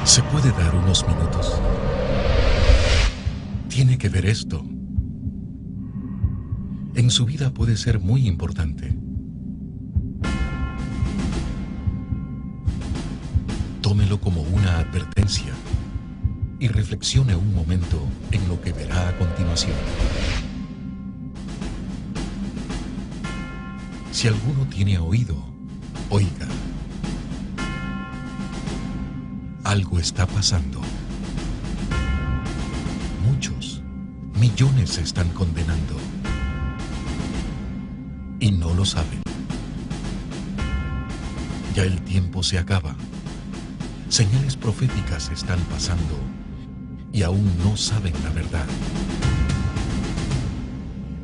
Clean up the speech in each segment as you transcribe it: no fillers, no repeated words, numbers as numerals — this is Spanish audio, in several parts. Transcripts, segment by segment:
¿Se puede dar unos minutos? Tiene que ver esto. En su vida puede ser muy importante. Tómelo como una advertencia y reflexione un momento en lo que verá a continuación. Si alguno tiene oído, oiga. Algo está pasando. Muchos, millones se están condenando. Y no lo saben. Ya el tiempo se acaba. Señales proféticas están pasando y aún no saben la verdad.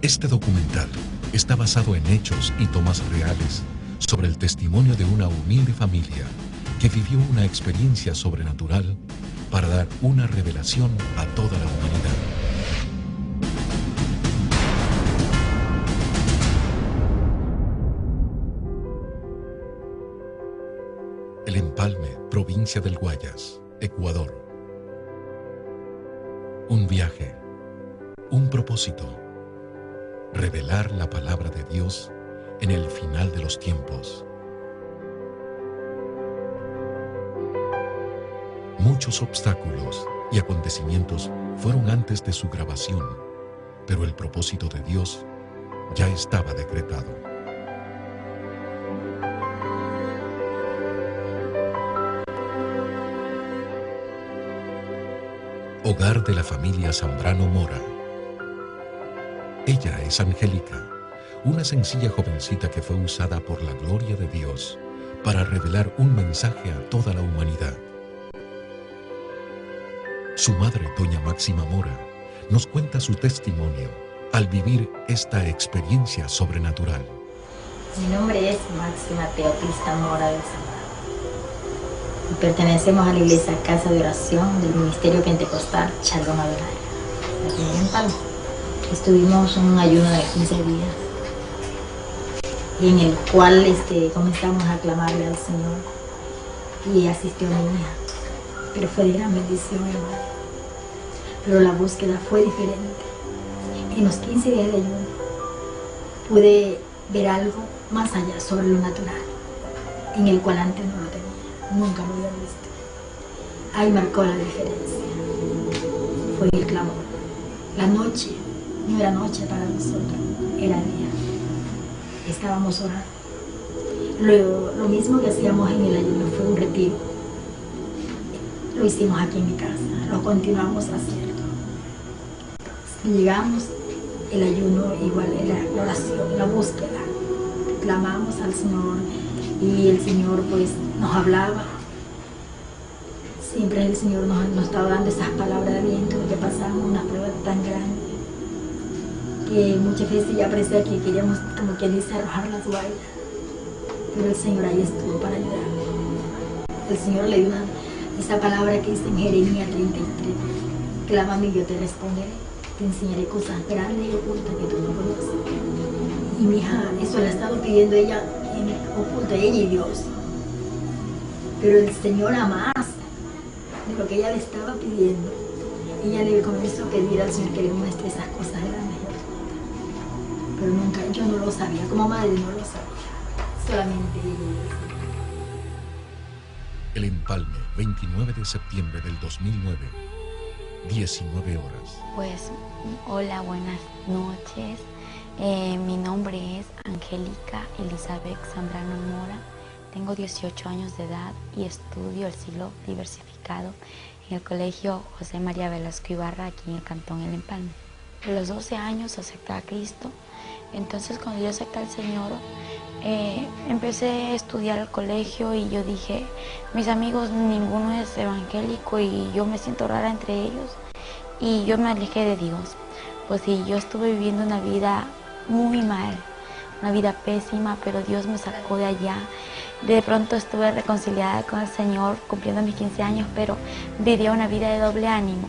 Este documental está basado en hechos y tomas reales sobre el testimonio de una humilde familia que vivió una experiencia sobrenatural para dar una revelación a toda la humanidad. El Empalme, provincia del Guayas, Ecuador. Un viaje, un propósito, revelar la palabra de Dios en el final de los tiempos. Muchos obstáculos y acontecimientos fueron antes de su grabación, pero el propósito de Dios ya estaba decretado. Hogar de la familia Zambrano Mora. Ella es Angélica, una sencilla jovencita que fue usada por la gloria de Dios para revelar un mensaje a toda la humanidad. Su madre, doña Máxima Mora, nos cuenta su testimonio al vivir esta experiencia sobrenatural. Mi nombre es Máxima Teoplista Mora del Zambrano. Pertenecemos a la iglesia Casa de Oración del Ministerio Pentecostal Shalom Adonai, aquí en Empalme. Estuvimos en un ayuno de 15 días y en el cual comenzamos a clamarle al Señor y asistió a mi hija, pero fue de gran bendición, hermano. Pero la búsqueda fue diferente. En los 15 días de ayuno pude ver algo más allá sobre lo natural, en el cual antes no lo tenía. Nunca lo había visto. Ahí marcó la diferencia. Fue el clamor. La noche no era noche para nosotros, era día. Estábamos orando. Lo mismo que hacíamos en el ayuno fue un retiro. Lo hicimos aquí en mi casa, lo continuamos haciendo. Llegamos, el ayuno igual era la oración, la búsqueda. Clamamos al Señor y el Señor pues nos hablaba. Siempre el Señor nos estaba dando esas palabras de aliento, porque pasamos una prueba tan grande que muchas veces ya parecía que queríamos, como quien dice, arrojar la toalla, pero el Señor ahí estuvo para ayudarnos. El Señor le dio esa palabra que dice en Jeremías 33: clámame y yo te responderé, te enseñaré cosas grandes y ocultas que tú no conoces. Y mi hija, eso la ha estado pidiendo ella en oculto, ella y Dios. Pero el Señor, a más de lo que ella le estaba pidiendo, ella le comenzó a pedir al Señor que le muestre esas cosas grandes y ocultas. Pero nunca, yo no lo sabía, como madre no lo sabía, solamente ella. El Empalme, 29 de septiembre del 2009, 19 horas. Pues, hola, buenas noches. Mi nombre es Angélica Elizabeth Zambrano Mora. Tengo 18 años de edad y estudio el siglo diversificado en el Colegio José María Velasco Ibarra, aquí en el Cantón El Empalme. A los 12 años acepté a Cristo. Entonces, cuando yo acepté al Señor, empecé a estudiar al colegio y yo dije, mis amigos, ninguno es evangélico y yo me siento rara entre ellos. Y yo me alejé de Dios. Pues sí, yo estuve viviendo una vida muy mal, una vida pésima, pero Dios me sacó de allá. De pronto estuve reconciliada con el Señor, cumpliendo mis 15 años, pero vivía una vida de doble ánimo.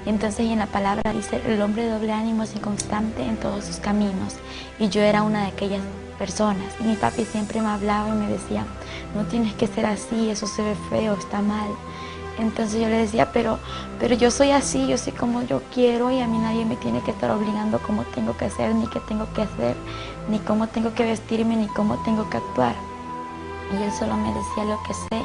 Entonces en la palabra dice, el hombre de doble ánimo es inconstante en todos sus caminos. Y yo era una de aquellas personas. Y mi papi siempre me hablaba y me decía, no tienes que ser así, eso se ve feo, está mal. Entonces yo le decía, pero yo soy así, yo soy como yo quiero y a mí nadie me tiene que estar obligando cómo tengo que hacer, ni qué tengo que hacer, ni cómo tengo que vestirme, ni cómo tengo que actuar. Y él solo me decía, lo que sé,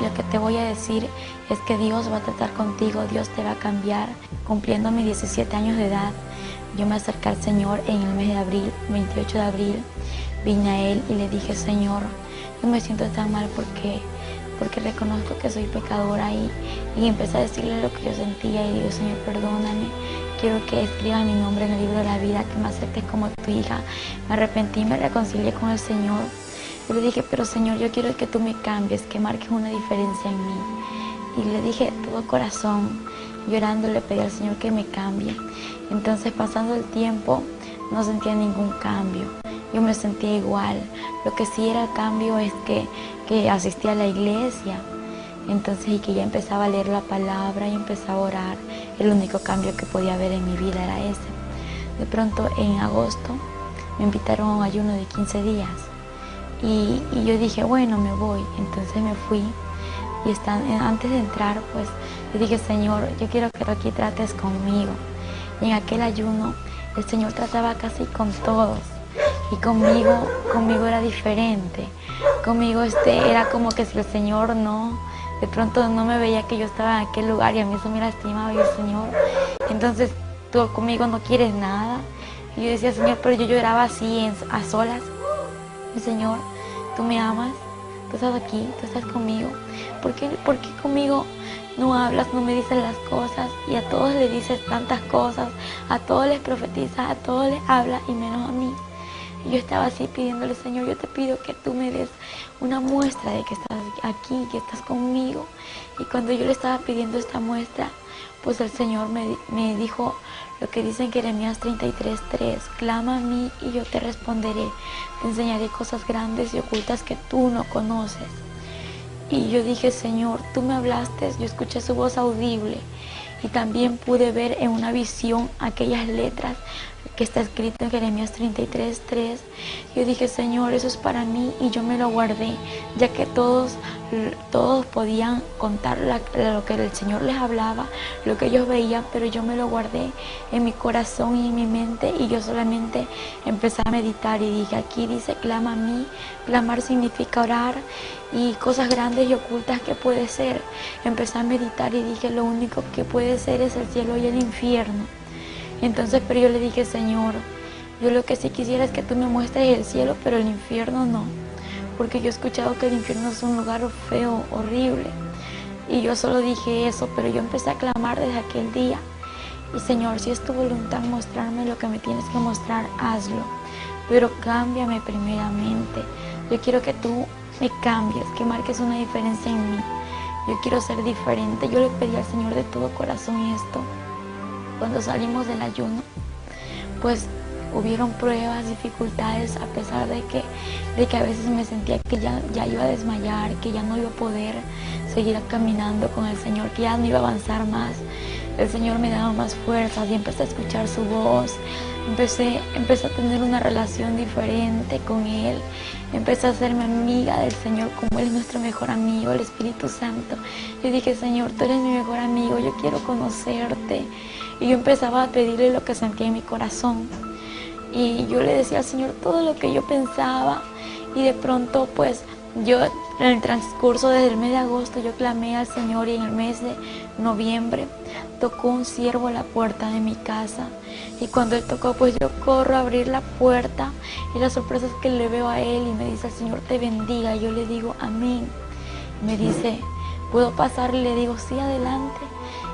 lo que te voy a decir es que Dios va a tratar contigo, Dios te va a cambiar. Cumpliendo mis 17 años de edad, yo me acerqué al Señor en el mes de abril, 28 de abril, vine a Él y le dije, Señor, yo me siento tan mal porque reconozco que soy pecadora y empecé a decirle lo que yo sentía y digo, Señor, perdóname, quiero que escribas mi nombre en el libro de la vida, que me aceptes como tu hija. Me arrepentí, me reconcilié con el Señor. Yo le dije, pero Señor, yo quiero que tú me cambies, que marques una diferencia en mí. Y le dije de todo corazón, llorando, le pedí al Señor que me cambie. Entonces, pasando el tiempo, no sentía ningún cambio. Yo me sentía igual. Lo que sí era el cambio es que asistía a la iglesia. Entonces, y que ya empezaba a leer la palabra y empezaba a orar. El único cambio que podía haber en mi vida era ese. De pronto, en agosto, me invitaron a un ayuno de 15 días. Y yo dije, bueno, me voy. Entonces me fui. Y antes de entrar, pues, yo dije, Señor, yo quiero que tú aquí trates conmigo. Y en aquel ayuno, el Señor trataba casi con todos. Y conmigo era diferente. Conmigo era como que si el Señor de pronto no me veía que yo estaba en aquel lugar y a mí eso me lastimaba y el Señor, entonces tú conmigo no quieres nada. Y yo decía, Señor, pero yo lloraba así a solas. Y Señor, tú me amas, tú estás aquí, tú estás conmigo. ¿Por qué conmigo no hablas, no me dices las cosas? Y a todos le dices tantas cosas, a todos les profetizas, a todos les hablas y menos a mí. Y yo estaba así pidiéndole, Señor, yo te pido que tú me des una muestra de que estás aquí, que estás conmigo. Y cuando yo le estaba pidiendo esta muestra, pues el Señor me dijo lo que dice en Jeremías 33:3, clama a mí y yo te responderé, te enseñaré cosas grandes y ocultas que tú no conoces. Y yo dije, Señor, tú me hablaste, yo escuché su voz audible y también pude ver en una visión aquellas letras que está escrito en Jeremías 33:3. Yo dije, Señor, eso es para mí y yo me lo guardé, ya que todos podían contar lo que el Señor les hablaba, lo que ellos veían, pero yo me lo guardé en mi corazón y en mi mente y yo solamente empecé a meditar y dije, aquí dice, clama a mí. Clamar significa orar y cosas grandes y ocultas que puede ser. Empecé a meditar y dije, lo único que puede ser es el cielo y el infierno. Entonces, pero yo le dije, Señor, yo lo que sí quisiera es que tú me muestres el cielo, pero el infierno no. Porque yo he escuchado que el infierno es un lugar feo, horrible. Y yo solo dije eso, pero yo empecé a clamar desde aquel día. Y Señor, si es tu voluntad mostrarme lo que me tienes que mostrar, hazlo. Pero cámbiame primeramente. Yo quiero que tú me cambies, que marques una diferencia en mí. Yo quiero ser diferente. Yo le pedí al Señor de todo corazón esto. Cuando salimos del ayuno, pues hubieron pruebas, dificultades, a pesar de que a veces me sentía que ya iba a desmayar, que ya no iba a poder seguir caminando con el Señor, que ya no iba a avanzar más. El Señor me daba más fuerzas y empecé a escuchar su voz. Empecé a tener una relación diferente con Él. Empecé a hacerme amiga del Señor como Él es nuestro mejor amigo, el Espíritu Santo. Yo dije, Señor, tú eres mi mejor amigo, yo quiero conocerte. Y yo empezaba a pedirle lo que sentía en mi corazón. Y yo le decía al Señor todo lo que yo pensaba. Y de pronto, pues, yo en el transcurso desde el mes de agosto, yo clamé al Señor y en el mes de noviembre tocó un siervo a la puerta de mi casa. Y cuando él tocó, pues yo corro a abrir la puerta y la sorpresa es que le veo a él y me dice, el Señor te bendiga. Y yo le digo, amén. Me dice, ¿puedo pasar? Y le digo, sí, adelante.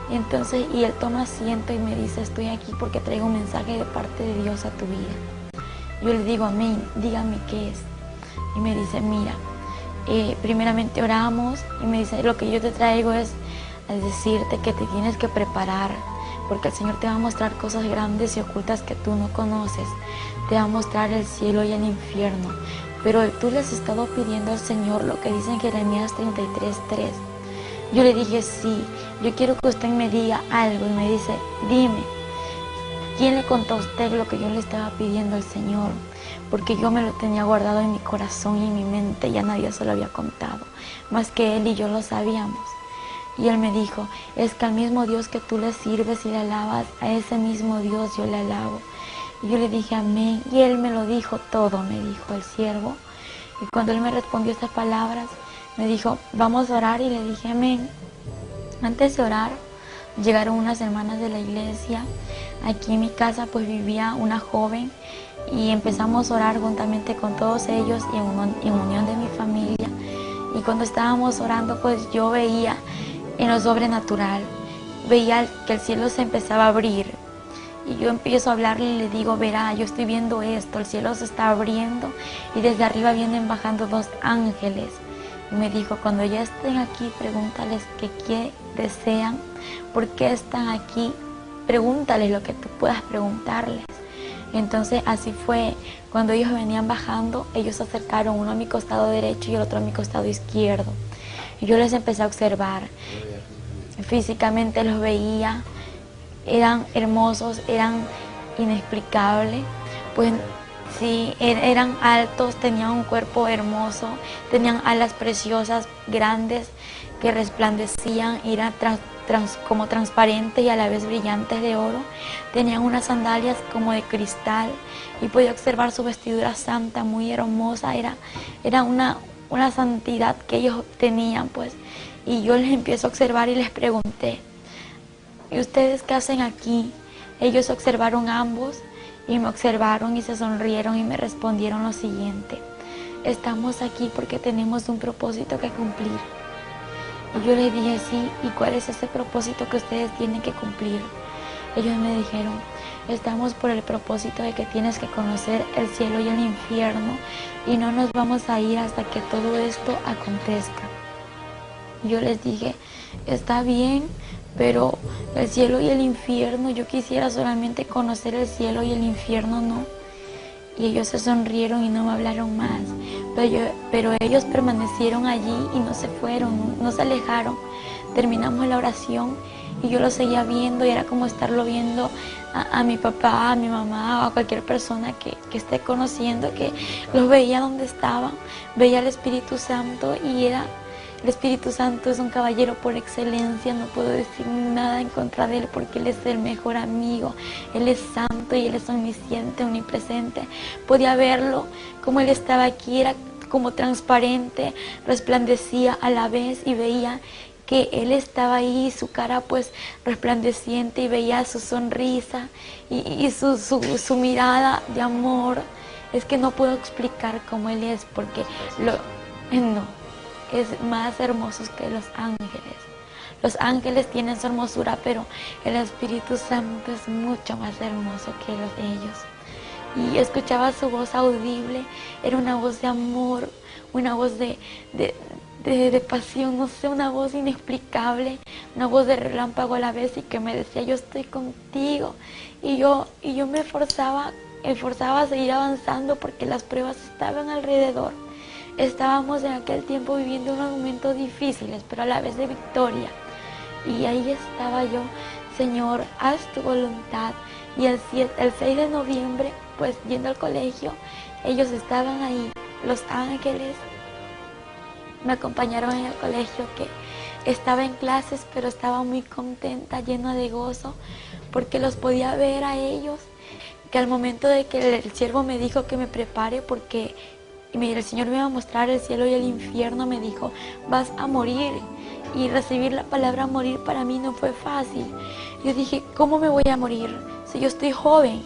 Y él toma asiento y me dice, estoy aquí porque traigo un mensaje de parte de Dios a tu vida. Yo le digo, amén, dígame qué es. Y me dice, mira, primeramente oramos y me dice, lo que yo te traigo es decirte que te tienes que preparar porque el Señor te va a mostrar cosas grandes y ocultas que tú no conoces. Te va a mostrar el cielo y el infierno. Pero tú le has estado pidiendo al Señor lo que dice en Jeremías 33:3. Yo le dije, sí, yo quiero que usted me diga algo. Y me dice, dime, ¿quién le contó a usted lo que yo le estaba pidiendo al Señor? Porque yo me lo tenía guardado en mi corazón y en mi mente, ya nadie se lo había contado, más que Él y yo lo sabíamos. Y él me dijo, es que al mismo Dios que tú le sirves y le alabas, a ese mismo Dios yo le alabo. Y yo le dije amén, y él me lo dijo todo, me dijo el siervo. Y cuando él me respondió estas palabras, me dijo, vamos a orar, y le dije amén. Antes de orar, llegaron unas hermanas de la iglesia. Aquí en mi casa pues vivía una joven, y empezamos a orar juntamente con todos ellos y en unión de mi familia. Y cuando estábamos orando, pues yo veía en lo sobrenatural, veía que el cielo se empezaba a abrir. Y yo empiezo a hablarle y le digo, verá, yo estoy viendo esto, el cielo se está abriendo y desde arriba vienen bajando 2 ángeles. Y me dijo, cuando ya estén aquí, pregúntales qué desean, por qué están aquí, pregúntales lo que tú puedas preguntarles. Entonces así fue, cuando ellos venían bajando, ellos se acercaron, uno a mi costado derecho y el otro a mi costado izquierdo. Y yo les empecé a observar, físicamente los veía, eran hermosos, eran inexplicables, pues sí, eran altos, tenían un cuerpo hermoso, tenían alas preciosas, grandes, que resplandecían, eran como transparentes y a la vez brillantes de oro, tenían unas sandalias como de cristal y podía observar su vestidura santa, muy hermosa, era una santidad que ellos tenían, pues, y yo les empiezo a observar y les pregunté, ¿y ustedes qué hacen aquí? Ellos observaron ambos y me observaron y se sonrieron y me respondieron lo siguiente, estamos aquí porque tenemos un propósito que cumplir. Y yo les dije, sí, ¿y cuál es ese propósito que ustedes tienen que cumplir? Ellos me dijeron, estamos por el propósito de que tienes que conocer el cielo y el infierno y no nos vamos a ir hasta que todo esto acontezca. Yo les dije, está bien, pero el cielo y el infierno, yo quisiera solamente conocer el cielo y el infierno no. Y ellos se sonrieron y no me hablaron más, pero ellos permanecieron allí y no se fueron, no se alejaron. Terminamos la oración y yo lo seguía viendo y era como estarlo viendo a mi papá, a mi mamá o a cualquier persona que esté conociendo, que los veía donde estaban, veía al Espíritu Santo y el Espíritu Santo es un caballero por excelencia, no puedo decir nada en contra de él porque él es el mejor amigo, él es santo y él es omnisciente, omnipresente. Podía verlo como él estaba aquí, era como transparente, resplandecía a la vez y veía que él estaba ahí, su cara pues resplandeciente y veía su sonrisa y su mirada de amor. Es que no puedo explicar cómo él es porque no. Es más hermosos que los ángeles. Los ángeles tienen su hermosura, pero el Espíritu Santo es mucho más hermoso que ellos. Y escuchaba su voz audible, era una voz de amor, una voz de pasión, no sé, una voz inexplicable, una voz de relámpago a la vez y que me decía, yo estoy contigo. Y yo me esforzaba a seguir avanzando porque las pruebas estaban alrededor. Estábamos en aquel tiempo viviendo unos momentos difíciles, pero a la vez de victoria. Y ahí estaba yo, Señor, haz tu voluntad. Y el 6 de noviembre, pues yendo al colegio, ellos estaban ahí, los ángeles. Me acompañaron en el colegio, que estaba en clases, pero estaba muy contenta, llena de gozo, porque los podía ver a ellos. Que al momento de que el siervo me dijo que me prepare, porque el Señor me iba a mostrar el cielo y el infierno, me dijo, vas a morir. Y recibir la palabra morir para mí no fue fácil. Yo dije, ¿cómo me voy a morir si yo estoy joven?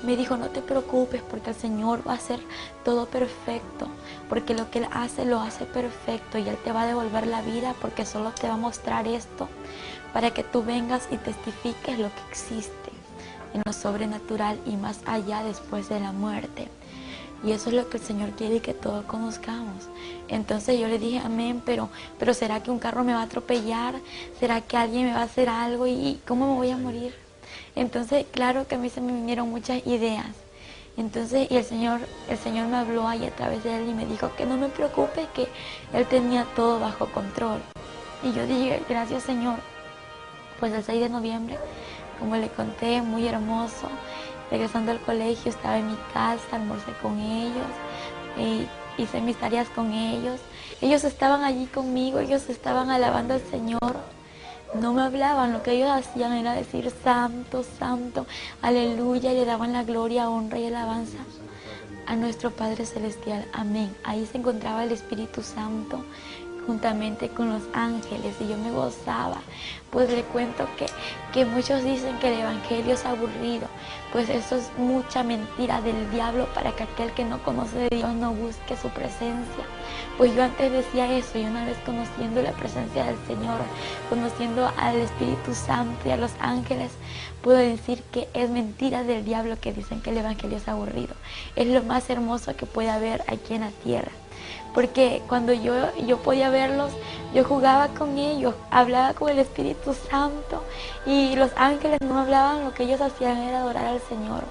Me dijo, no te preocupes porque el Señor va a hacer todo perfecto, porque lo que Él hace, lo hace perfecto y Él te va a devolver la vida porque solo te va a mostrar esto para que tú vengas y testifiques lo que existe en lo sobrenatural y más allá después de la muerte. Y eso es lo que el Señor quiere que todos conozcamos. Entonces yo le dije, amén, pero ¿será que un carro me va a atropellar? ¿Será que alguien me va a hacer algo? ¿Y cómo me voy a morir? Entonces, claro que a mí se me vinieron muchas ideas. Entonces, y el Señor me habló ahí a través de él y me dijo que no me preocupe, que Él tenía todo bajo control. Y yo dije, gracias Señor. Pues el 6 de noviembre, como le conté, muy hermoso. Regresando al colegio, estaba en mi casa, almorcé con ellos, hice mis tareas con ellos. Ellos estaban allí conmigo, ellos estaban alabando al Señor. no me hablaban, lo que ellos hacían era decir santo, santo, aleluya, y le daban la gloria, honra y alabanza a nuestro Padre Celestial, amén. Ahí se encontraba el Espíritu Santo juntamente con los ángeles y yo me gozaba. Pues le cuento que muchos dicen que el evangelio es aburrido, pues eso es mucha mentira del diablo para que aquel que no conoce de Dios no busque su presencia. Pues yo antes decía eso, y una vez conociendo la presencia del Señor, conociendo al Espíritu Santo y a los ángeles, puedo decir que es mentira del diablo que dicen que el evangelio es aburrido. Es lo más hermoso que puede haber aquí en la tierra. Porque cuando yo podía verlos, yo jugaba con ellos, hablaba con el Espíritu Santo y los ángeles no hablaban, lo que ellos hacían era adorar al Señor.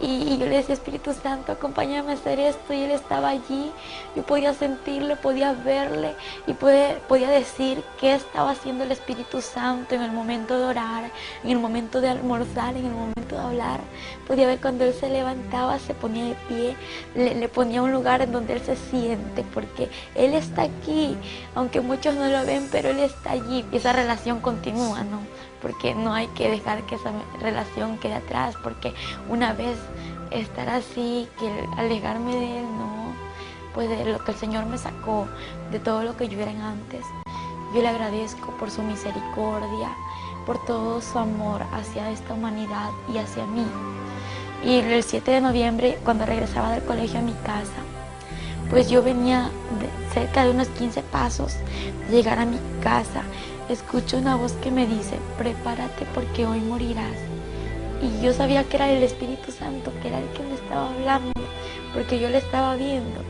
Y yo le decía, Espíritu Santo, acompáñame a hacer esto, y Él estaba allí. Yo podía sentirle, podía verle y podía decir qué estaba haciendo el Espíritu Santo en el momento de orar, en el momento de almorzar, en el momento de hablar. Podía ver cuando Él se levantaba, se ponía de pie, le ponía un lugar en donde Él se siente, porque Él está aquí, aunque muchos no lo ven, pero Él está allí. Y esa relación continúa, ¿no? Porque no hay que dejar que esa relación quede atrás, porque una vez estar así, que alejarme de Él, no, pues de lo que el Señor me sacó, de todo lo que yo era antes. Yo le agradezco por su misericordia, por todo su amor hacia esta humanidad y hacia mí. Y el 7 de noviembre, cuando regresaba del colegio a mi casa, pues yo venía cerca de unos 15 pasos de llegar a mi casa. Escucho una voz que me dice, prepárate porque hoy morirás. Y yo sabía que era el Espíritu Santo, que era el que me estaba hablando, porque yo le estaba viendo.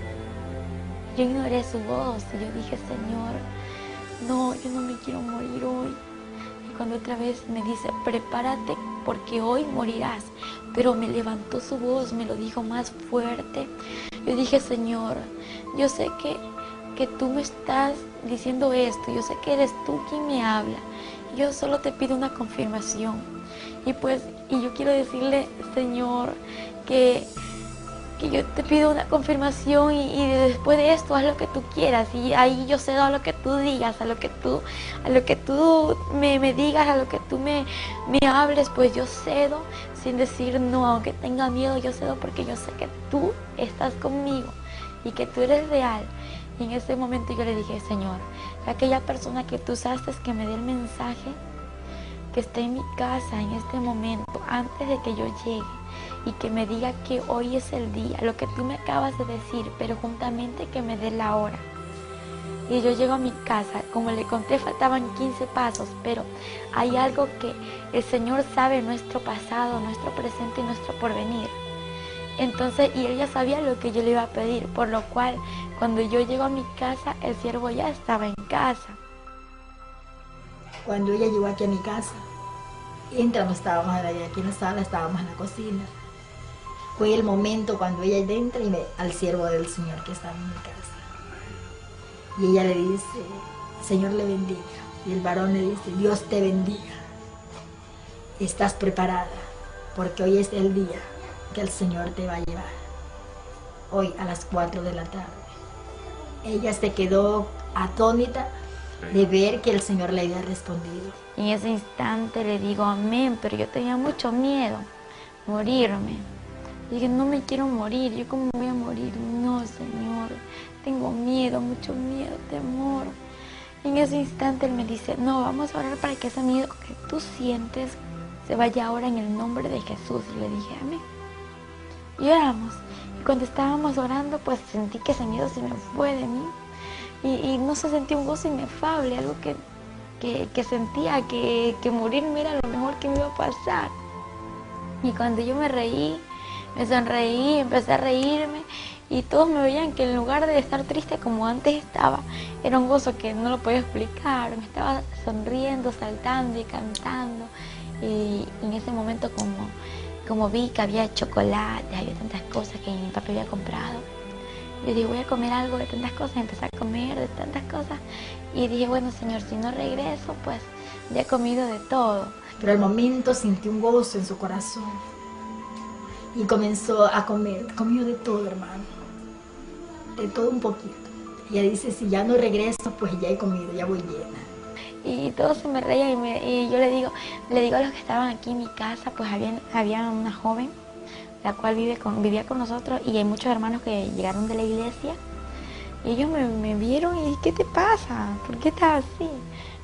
Yo ignoré su voz y yo dije, Señor, no, yo no me quiero morir hoy. Y cuando otra vez me dice, prepárate porque hoy morirás. Pero me levantó su voz, me lo dijo más fuerte. Yo dije, Señor, yo sé que tú me estás diciendo esto, yo sé que eres tú quien me habla, yo solo te pido una confirmación. Y yo quiero decirle, Señor, que yo te pido una confirmación y después de esto haz lo que tú quieras, y ahí yo cedo a lo que tú digas, a lo que tú me digas, a lo que tú me hables, pues yo cedo sin decir no, aunque tenga miedo, yo cedo porque yo sé que tú estás conmigo y que tú eres real. Y en ese momento yo le dije, Señor, aquella persona que tú usaste que me dé el mensaje, que esté en mi casa en este momento, antes de que yo llegue, y que me diga que hoy es el día, lo que tú me acabas de decir, pero juntamente que me dé la hora. Y yo llego a mi casa, como le conté, faltaban 15 pasos, pero hay algo que el Señor sabe, nuestro pasado, nuestro presente y nuestro porvenir. Entonces, y Él ya sabía lo que yo le iba a pedir, por lo cual, cuando yo llego a mi casa, el siervo ya estaba en casa. Cuando ella llegó aquí a mi casa, entramos, estábamos aquí en la sala, estábamos en la cocina. Fue el momento cuando ella entra y ve al siervo del Señor que estaba en mi casa. Y ella le dice, Señor le bendiga. Y el varón le dice, Dios te bendiga. Estás preparada, porque hoy es el día que el Señor te va a llevar. Hoy a las 4 de la tarde. Ella se quedó atónita de ver que el Señor le había respondido. En ese instante le digo amén, pero yo tenía mucho miedo, morirme. Dije, no me quiero morir, ¿yo cómo voy a morir? No, Señor, tengo miedo, mucho miedo, temor. En ese instante Él me dice, no, vamos a orar para que ese miedo que tú sientes se vaya ahora en el nombre de Jesús. Y le dije, amén. Y oramos. Y cuando estábamos orando, pues sentí que ese miedo se me fue de mí. Y no se sentía un gozo inefable, algo que sentía que morirme era lo mejor que me iba a pasar. Y cuando yo me reí, me sonreí, empecé a reírme, y todos me veían que en lugar de estar triste como antes estaba, era un gozo que no lo podía explicar. Me estaba sonriendo, saltando y cantando. Y en ese momento como vi que había chocolate, había tantas cosas que mi papá había comprado, yo dije, voy a comer algo de tantas cosas, empecé a comer de tantas cosas, y dije, bueno, Señor, si no regreso, pues ya he comido de todo. Pero al momento sentí un gozo en su corazón y comenzó a comer, comió de todo, hermano, de todo un poquito. Ella dice, si ya no regreso, pues ya he comido, ya voy llena. y todos se me reían y yo le digo a los que estaban aquí en mi casa, pues había una joven, la cual vivía con nosotros, y hay muchos hermanos que llegaron de la iglesia, y ellos me vieron y ¿qué te pasa? ¿Por qué estás así?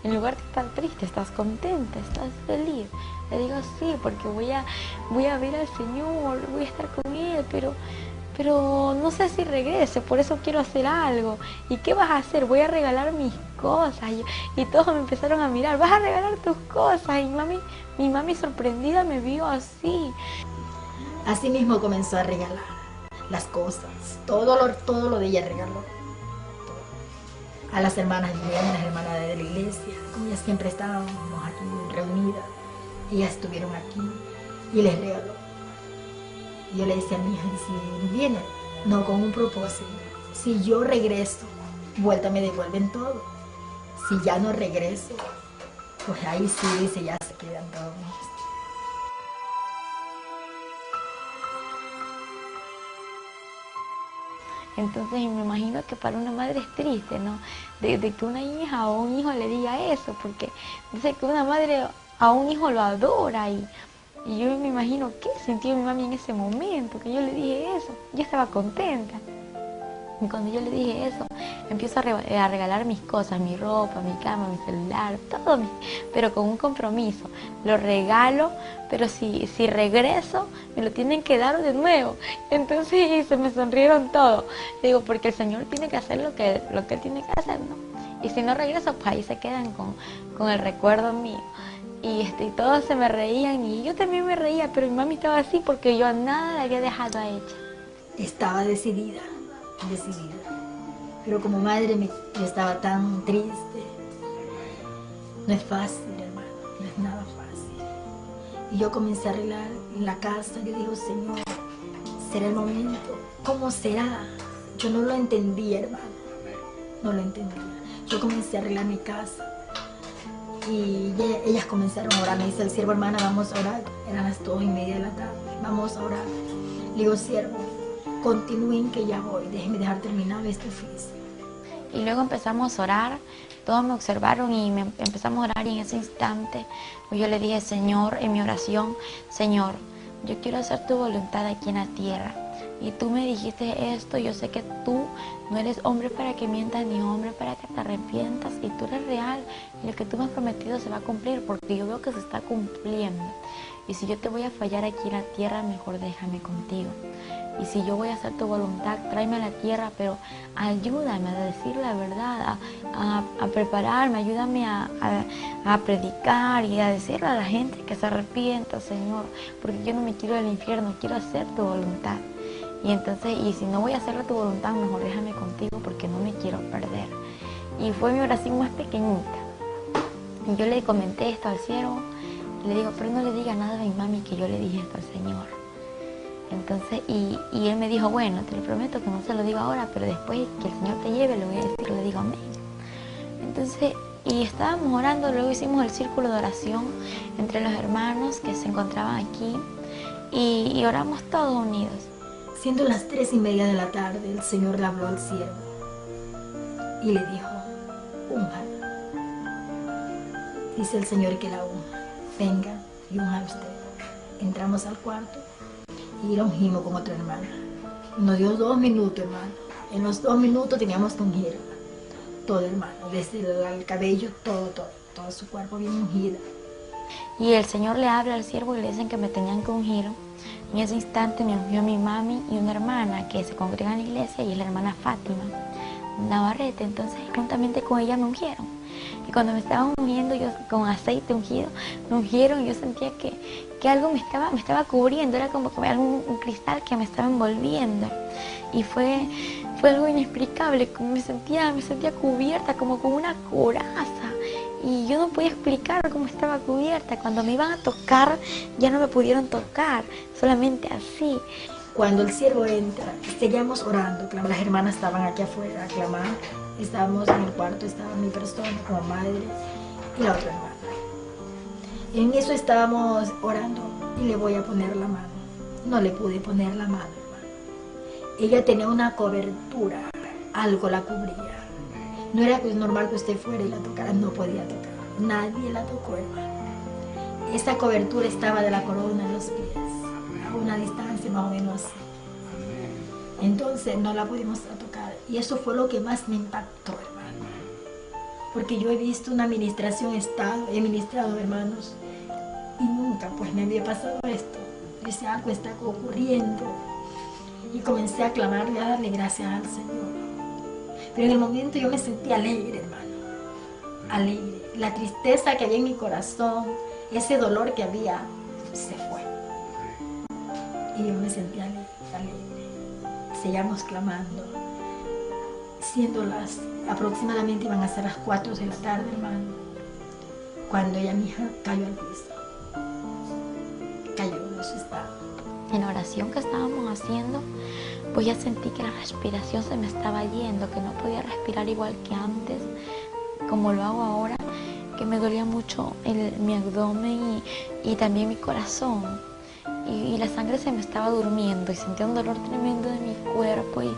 En lugar de estar triste, estás contenta, estás feliz. Le digo sí, porque voy a ver al Señor, voy a estar con Él, pero no sé si regrese, por eso quiero hacer algo. ¿Y qué vas a hacer? Voy a regalar mis cosas. Y todos me empezaron a mirar, vas a regalar tus cosas. Y mi mami sorprendida me vio así. Así mismo comenzó a regalar las cosas, todo lo de ella regaló. A las hermanas vinieron, las hermanas de la iglesia, como ellas siempre estábamos aquí reunidas, ellas estuvieron aquí y les regaló. Yo le decía a mi hija, si vienen, no con un propósito, si yo regreso, vuelta me devuelven todo. Si ya no regreso, pues ahí sí, dice, ya se quedan todos. Entonces me imagino que para una madre es triste, ¿no? De que una hija o un hijo le diga eso, porque dice que una madre a un hijo lo adora y yo me imagino qué sintió mi mami en ese momento, que yo le dije eso. Yo estaba contenta. Y cuando yo le dije eso, empiezo a regalar mis cosas, mi ropa, mi cama, mi celular, todo, pero con un compromiso. Lo regalo, pero si regreso, me lo tienen que dar de nuevo. Entonces se me sonrieron todos. Digo, porque el Señor tiene que hacer lo que Él tiene que hacer, ¿no? Y si no regreso, pues ahí se quedan con el recuerdo mío. Y todos se me reían y yo también me reía, pero mi mami estaba así porque yo nada le había dejado a ella. Estaba decidida. Pero como madre yo estaba tan triste. No es fácil, hermano, no es nada fácil. Y yo comencé a arreglar en la casa. Yo digo, Señor, ¿será el momento? ¿Cómo será? Yo no lo entendía, hermano, no lo entendía. Yo comencé a arreglar mi casa y ellas comenzaron a orar. Me dice el siervo, hermana, vamos a orar. Eran las 2:30 de la tarde, vamos a orar. Le digo, siervo, continúen que ya voy, déjenme dejar terminar este oficio. Y luego empezamos a orar, todos me observaron y empezamos a orar, y en ese instante pues yo le dije, Señor, en mi oración, Señor, yo quiero hacer tu voluntad aquí en la tierra. Y tú me dijiste esto, yo sé que tú no eres hombre para que mientas ni hombre para que te arrepientas, y tú eres real y lo que tú me has prometido se va a cumplir, porque yo veo que se está cumpliendo. Y si yo te voy a fallar aquí en la tierra, mejor déjame contigo. Y si yo voy a hacer tu voluntad, tráeme a la tierra, pero ayúdame a decir la verdad, a prepararme, ayúdame a predicar y a decirle a la gente que se arrepienta, Señor, porque yo no me quiero del infierno, quiero hacer tu voluntad. Y entonces, y si no voy a hacer tu voluntad, mejor déjame contigo porque no me quiero perder. Y fue mi oración más pequeñita. Y yo le comenté esto al siervo, y le digo, pero no le diga nada a mi mami que yo le dije esto al Señor. Entonces, y él me dijo, bueno, te lo prometo que no se lo digo ahora, pero después que el Señor te lleve, le voy a decir, le digo amén. Entonces, y estábamos orando, luego hicimos el círculo de oración entre los hermanos que se encontraban aquí, y oramos todos unidos. Siendo las 3:30 de la tarde, el Señor le habló al siervo y le dijo, unja. Dice el Señor que la unja. Venga y unja usted. Entramos al cuarto y la ungimos con otra hermana. Nos dio 2 minutos, hermano. En los 2 minutos teníamos que ungir todo, hermano, desde el cabello, todo su cuerpo bien ungido. Y el Señor le habla al siervo y le dicen que me tenían que ungir. En ese instante me ungió mi mami y una hermana que se congrega en la iglesia, y es la hermana Fátima Navarrete. Entonces juntamente con ella me ungieron. Y cuando me estaban ungiendo, yo con aceite ungido, me ungieron, y yo sentía que algo me estaba cubriendo, era como que un cristal que me estaba envolviendo. Y fue algo inexplicable, me sentía cubierta como con una coraza. Y yo no podía explicar cómo estaba cubierta. Cuando me iban a tocar, ya no me pudieron tocar, solamente así. Cuando el siervo entra, seguíamos orando, las hermanas estaban aquí afuera clamando. Estábamos en el cuarto, estaba mi persona como madre y la otra hermana. En eso estábamos orando y le voy a poner la mano. No le pude poner la mano, hermano. Ella tenía una cobertura, algo la cubría. No era normal que usted fuera y la tocara, no podía tocar. nadie la tocó, hermano. Esa cobertura estaba de la corona a los pies, a una distancia más o menos así. Entonces no la pudimos tocar. Y eso fue lo que más me impactó, hermano. Porque yo he visto una administración Estado, he ministrado, hermanos, y nunca pues me había pasado esto. Yo decía, algo está ocurriendo. Y comencé a clamarle, a darle gracias al Señor. Pero en el momento yo me sentí alegre, hermano. Alegre. La tristeza que había en mi corazón, ese dolor que había, se fue. Y yo me sentí alegre. Seguíamos clamando. Siendo aproximadamente iban a ser las 4 de la tarde, hermano, cuando ella, mi hija, cayó al piso. Cayó de su estado. En la oración que estábamos haciendo, pues ya sentí que la respiración se me estaba yendo, que no podía respirar igual que antes, como lo hago ahora, que me dolía mucho mi abdomen y también mi corazón. Y la sangre se me estaba durmiendo y sentía un dolor tremendo de mi cuerpo y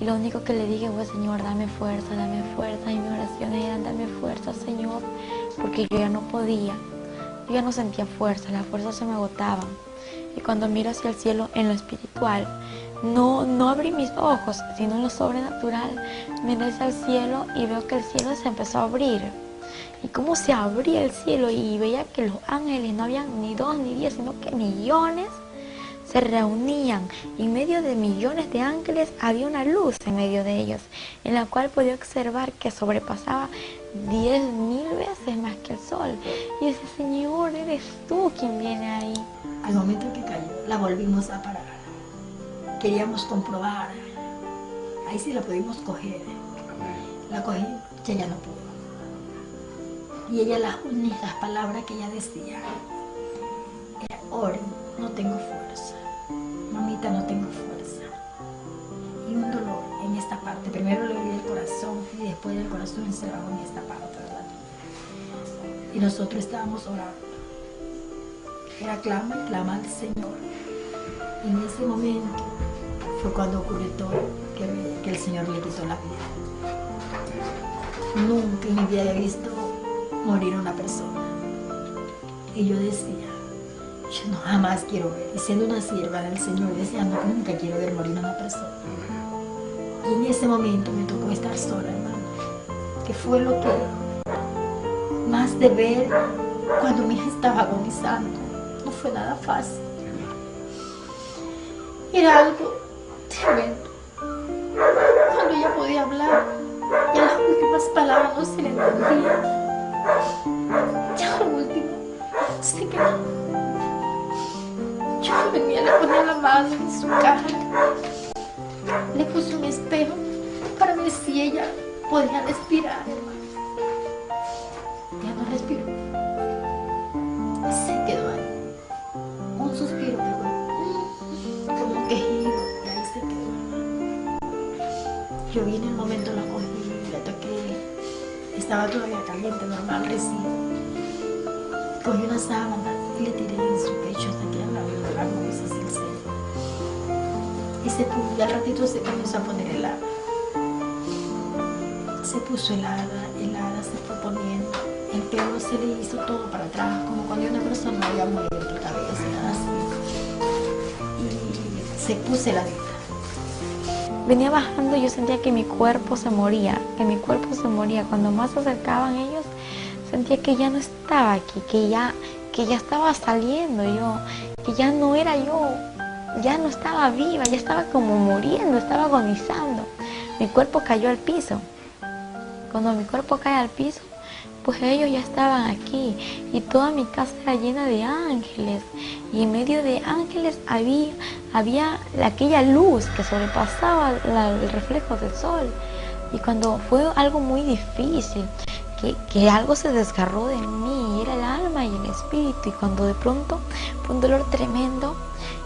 lo único que le dije fue, Señor, dame fuerza, y mis oraciones eran, dame fuerza, Señor, porque yo ya no podía, yo ya no sentía fuerza, las fuerzas se me agotaban. Y cuando miro hacia el cielo en lo espiritual, no abrí mis ojos, sino en lo sobrenatural, miré hacia el cielo y veo que el cielo se empezó a abrir. Y cómo se abría el cielo y veía que los ángeles no habían ni 2 ni 10, sino que millones se reunían. Y en medio de millones de ángeles había una luz en medio de ellos, en la cual podía observar que sobrepasaba 10.000 veces más que el sol. Y ese Señor, eres tú quien viene ahí. Al momento que cayó, la volvimos a parar. Queríamos comprobar. Ahí sí la pudimos coger. La cogí, ella no pudo. Y ella, las únicas palabras que ella decía era, Ori, no tengo fuerza. Mamita, no tengo fuerza. Y un dolor en esta parte. Primero le dolía el corazón y después el corazón se bajó en esta parte, ¿verdad? Y nosotros estábamos orando. Era clama y clama al Señor. Y en ese momento fue cuando ocurrió todo, que el Señor le quitó la vida. Nunca en mi vida había visto morir una persona. Y yo decía, yo no jamás quiero ver. Y siendo una sierva del Señor, decía, no, nunca quiero ver morir a una persona. Y en ese momento me tocó estar sola, hermano. Que fue lo que más de ver cuando mi hija estaba agonizando. No fue nada fácil. Era algo tremendo. Cuando ella podía hablar, ya las últimas palabras no se le entendían. Ya lo último se quedó. Yo venía, le ponía la mano en su cara, le puse un espejo para ver si ella podía respirar. Ya no respiró. Se quedó ahí. Un suspiro pegó, como un quejido, y ahí se quedó. Yo vi en el momento, la cogí, la toqué. Estaba todavía caliente, normal, recién. Cogí una sábana y le tiré en su pecho hasta que al lado de la cabeza sin seno. Y se puso, y al ratito se comenzó a poner helada. Se puso helada, se fue poniendo. El pelo se le hizo todo para atrás, como cuando una persona había muerto de cabeza, así. Y se puso heladita. Venía bajando y yo sentía que mi cuerpo se moría, Cuando más se acercaban ellos, sentía que ya no estaba aquí, que ya estaba saliendo yo, que ya no era yo, ya no estaba viva, ya estaba como muriendo, estaba agonizando. Mi cuerpo cayó al piso. Cuando mi cuerpo cae al piso, pues ellos ya estaban aquí y toda mi casa era llena de ángeles y en medio de ángeles había aquella luz que sobrepasaba el reflejo del sol. Y cuando fue algo muy difícil, que algo se desgarró de mí, era el alma y el espíritu, y cuando de pronto fue un dolor tremendo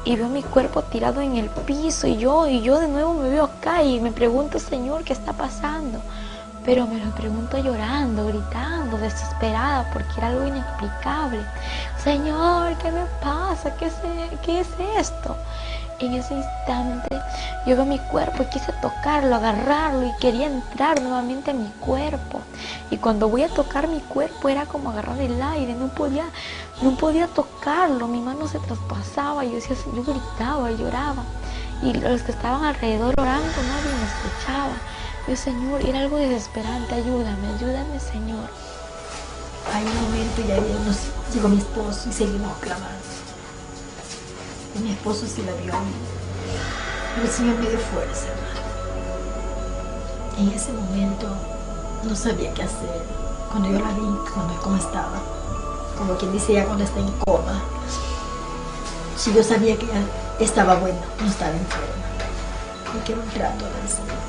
y veo mi cuerpo tirado en el piso y yo de nuevo me veo acá y me pregunto, Señor, ¿qué está pasando? Pero me lo pregunto llorando, gritando, desesperada, porque era algo inexplicable. Señor, ¿qué me pasa? ¿Qué es esto? en ese instante yo veo mi cuerpo y quise tocarlo, agarrarlo y quería entrar nuevamente a mi cuerpo. Y cuando voy a tocar mi cuerpo era como agarrar el aire, no podía tocarlo, mi mano se traspasaba, yo gritaba, lloraba. Y los que estaban alrededor orando, nadie me escuchaba. Yo, Señor, era algo desesperante, ayúdame, Señor. Hay un momento y ahí llegó mi esposo y seguimos clamando. Y mi esposo sí la vio a mí. Pero el Señor me dio fuerza, hermano. En ese momento no sabía qué hacer. Cuando yo la vi, cómo estaba, como quien dice ya cuando está en coma. Si yo sabía que ya estaba buena, no estaba enferma. Y quiero un trato del Señor.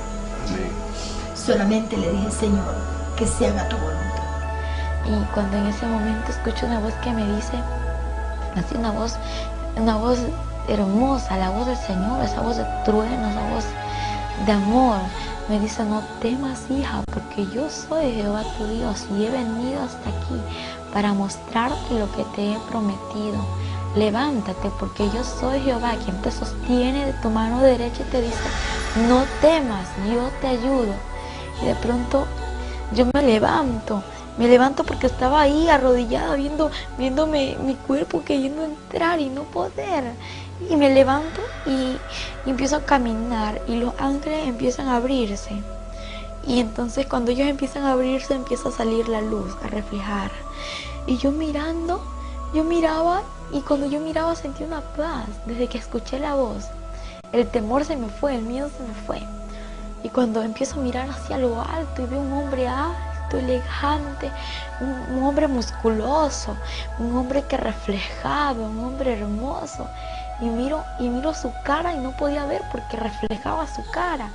Sí. Solamente le dije, Señor, que se haga tu voluntad. Y cuando en ese momento escucho una voz que me dice, así una voz hermosa, la voz del Señor, esa voz de trueno, esa voz de amor, me dice, no temas, hija, porque yo soy Jehová tu Dios y he venido hasta aquí para mostrarte lo que te he prometido. Levántate, porque yo soy Jehová, quien te sostiene de tu mano derecha y te dice, no temas, yo te ayudo. Y de pronto yo me levanto porque estaba ahí arrodillada viéndome mi cuerpo queriendo entrar y no poder. Y me levanto y empiezo a caminar y los ángeles empiezan a abrirse. Y entonces cuando ellos empiezan a abrirse empieza a salir la luz, a reflejar. Y yo miraba y cuando yo miraba sentí una paz desde que escuché la voz. El temor se me fue, el miedo se me fue. Y cuando empiezo a mirar hacia lo alto y veo un hombre alto, elegante, un hombre musculoso, un hombre que reflejaba, un hombre hermoso. Y miro su cara y no podía ver porque reflejaba su cara.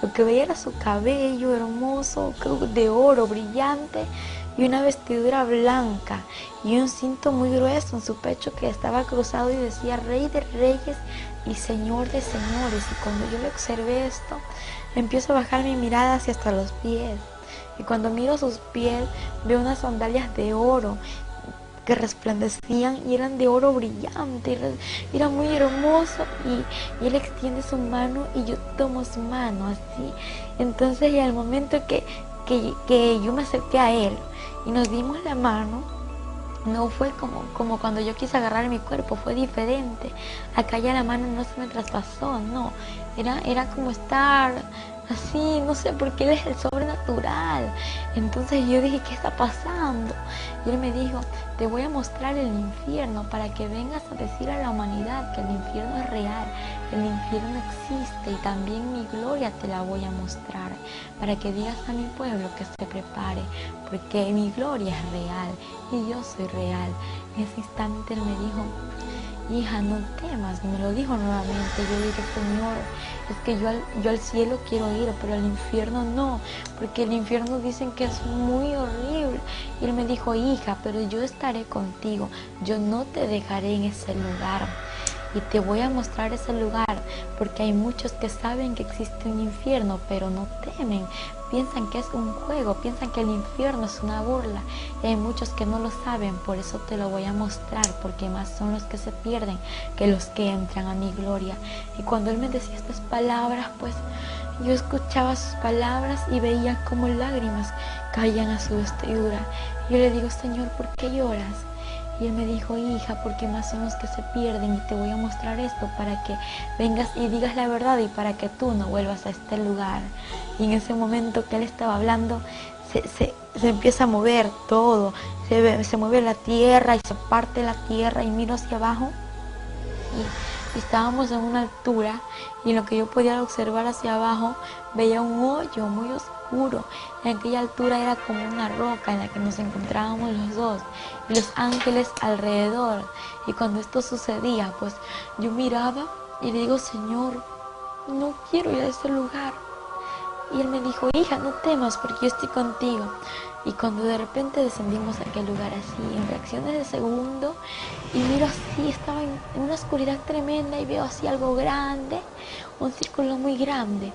Lo que veía era su cabello hermoso, de oro, brillante, y una vestidura blanca y un cinto muy grueso en su pecho que estaba cruzado y decía Rey de Reyes y Señor de Señores. Y cuando yo le observé esto, empiezo a bajar mi mirada hacia hasta los pies. Y cuando miro sus pies, veo unas sandalias de oro que resplandecían y eran de oro brillante, era muy hermoso. Y él extiende su mano y yo tomo su mano así. Entonces, y al momento que yo me acerqué a él y nos dimos la mano, no fue como cuando yo quise agarrar mi cuerpo, fue diferente. Acá ya la mano no se me traspasó, no, era como estar así, no sé, porque él es el sobrenatural. Entonces yo dije, ¿qué está pasando? Y él me dijo, te voy a mostrar el infierno para que vengas a decir a la humanidad que el infierno es real, el infierno existe y también mi gloria te la voy a mostrar, para que digas a mi pueblo que se prepare, porque mi gloria es real y yo soy real. En ese instante él me dijo, hija, no temas, y me lo dijo nuevamente. Yo dije, Señor, es que yo al cielo quiero ir, pero al infierno no, porque el infierno dicen que es muy horrible. Y él me dijo, hija, pero yo estaré contigo, yo no te dejaré en ese lugar. Y te voy a mostrar ese lugar, porque hay muchos que saben que existe un infierno, pero no temen. Piensan que es un juego, piensan que el infierno es una burla. Y hay muchos que no lo saben, por eso te lo voy a mostrar, porque más son los que se pierden que los que entran a mi gloria. Y cuando él me decía estas palabras, pues yo escuchaba sus palabras y veía como lágrimas caían a su vestidura. Y yo le digo, Señor, ¿por qué lloras? Y él me dijo, hija, porque más son los que se pierden y te voy a mostrar esto para que vengas y digas la verdad y para que tú no vuelvas a este lugar. Y en ese momento que él estaba hablando, se empieza a mover todo, se mueve la tierra y se parte la tierra y miro hacia abajo y estábamos en una altura y en lo que yo podía observar hacia abajo veía un hoyo muy oscuro. En aquella altura era como una roca en la que nos encontrábamos los dos y los ángeles alrededor. Y cuando esto sucedía, pues yo miraba y le digo, Señor, no quiero ir a ese lugar. Y él me dijo, hija, no temas porque yo estoy contigo. Y cuando de repente descendimos a aquel lugar así, en fracciones de segundo, y miro así, estaba en una oscuridad tremenda y veo así algo grande, un círculo muy grande.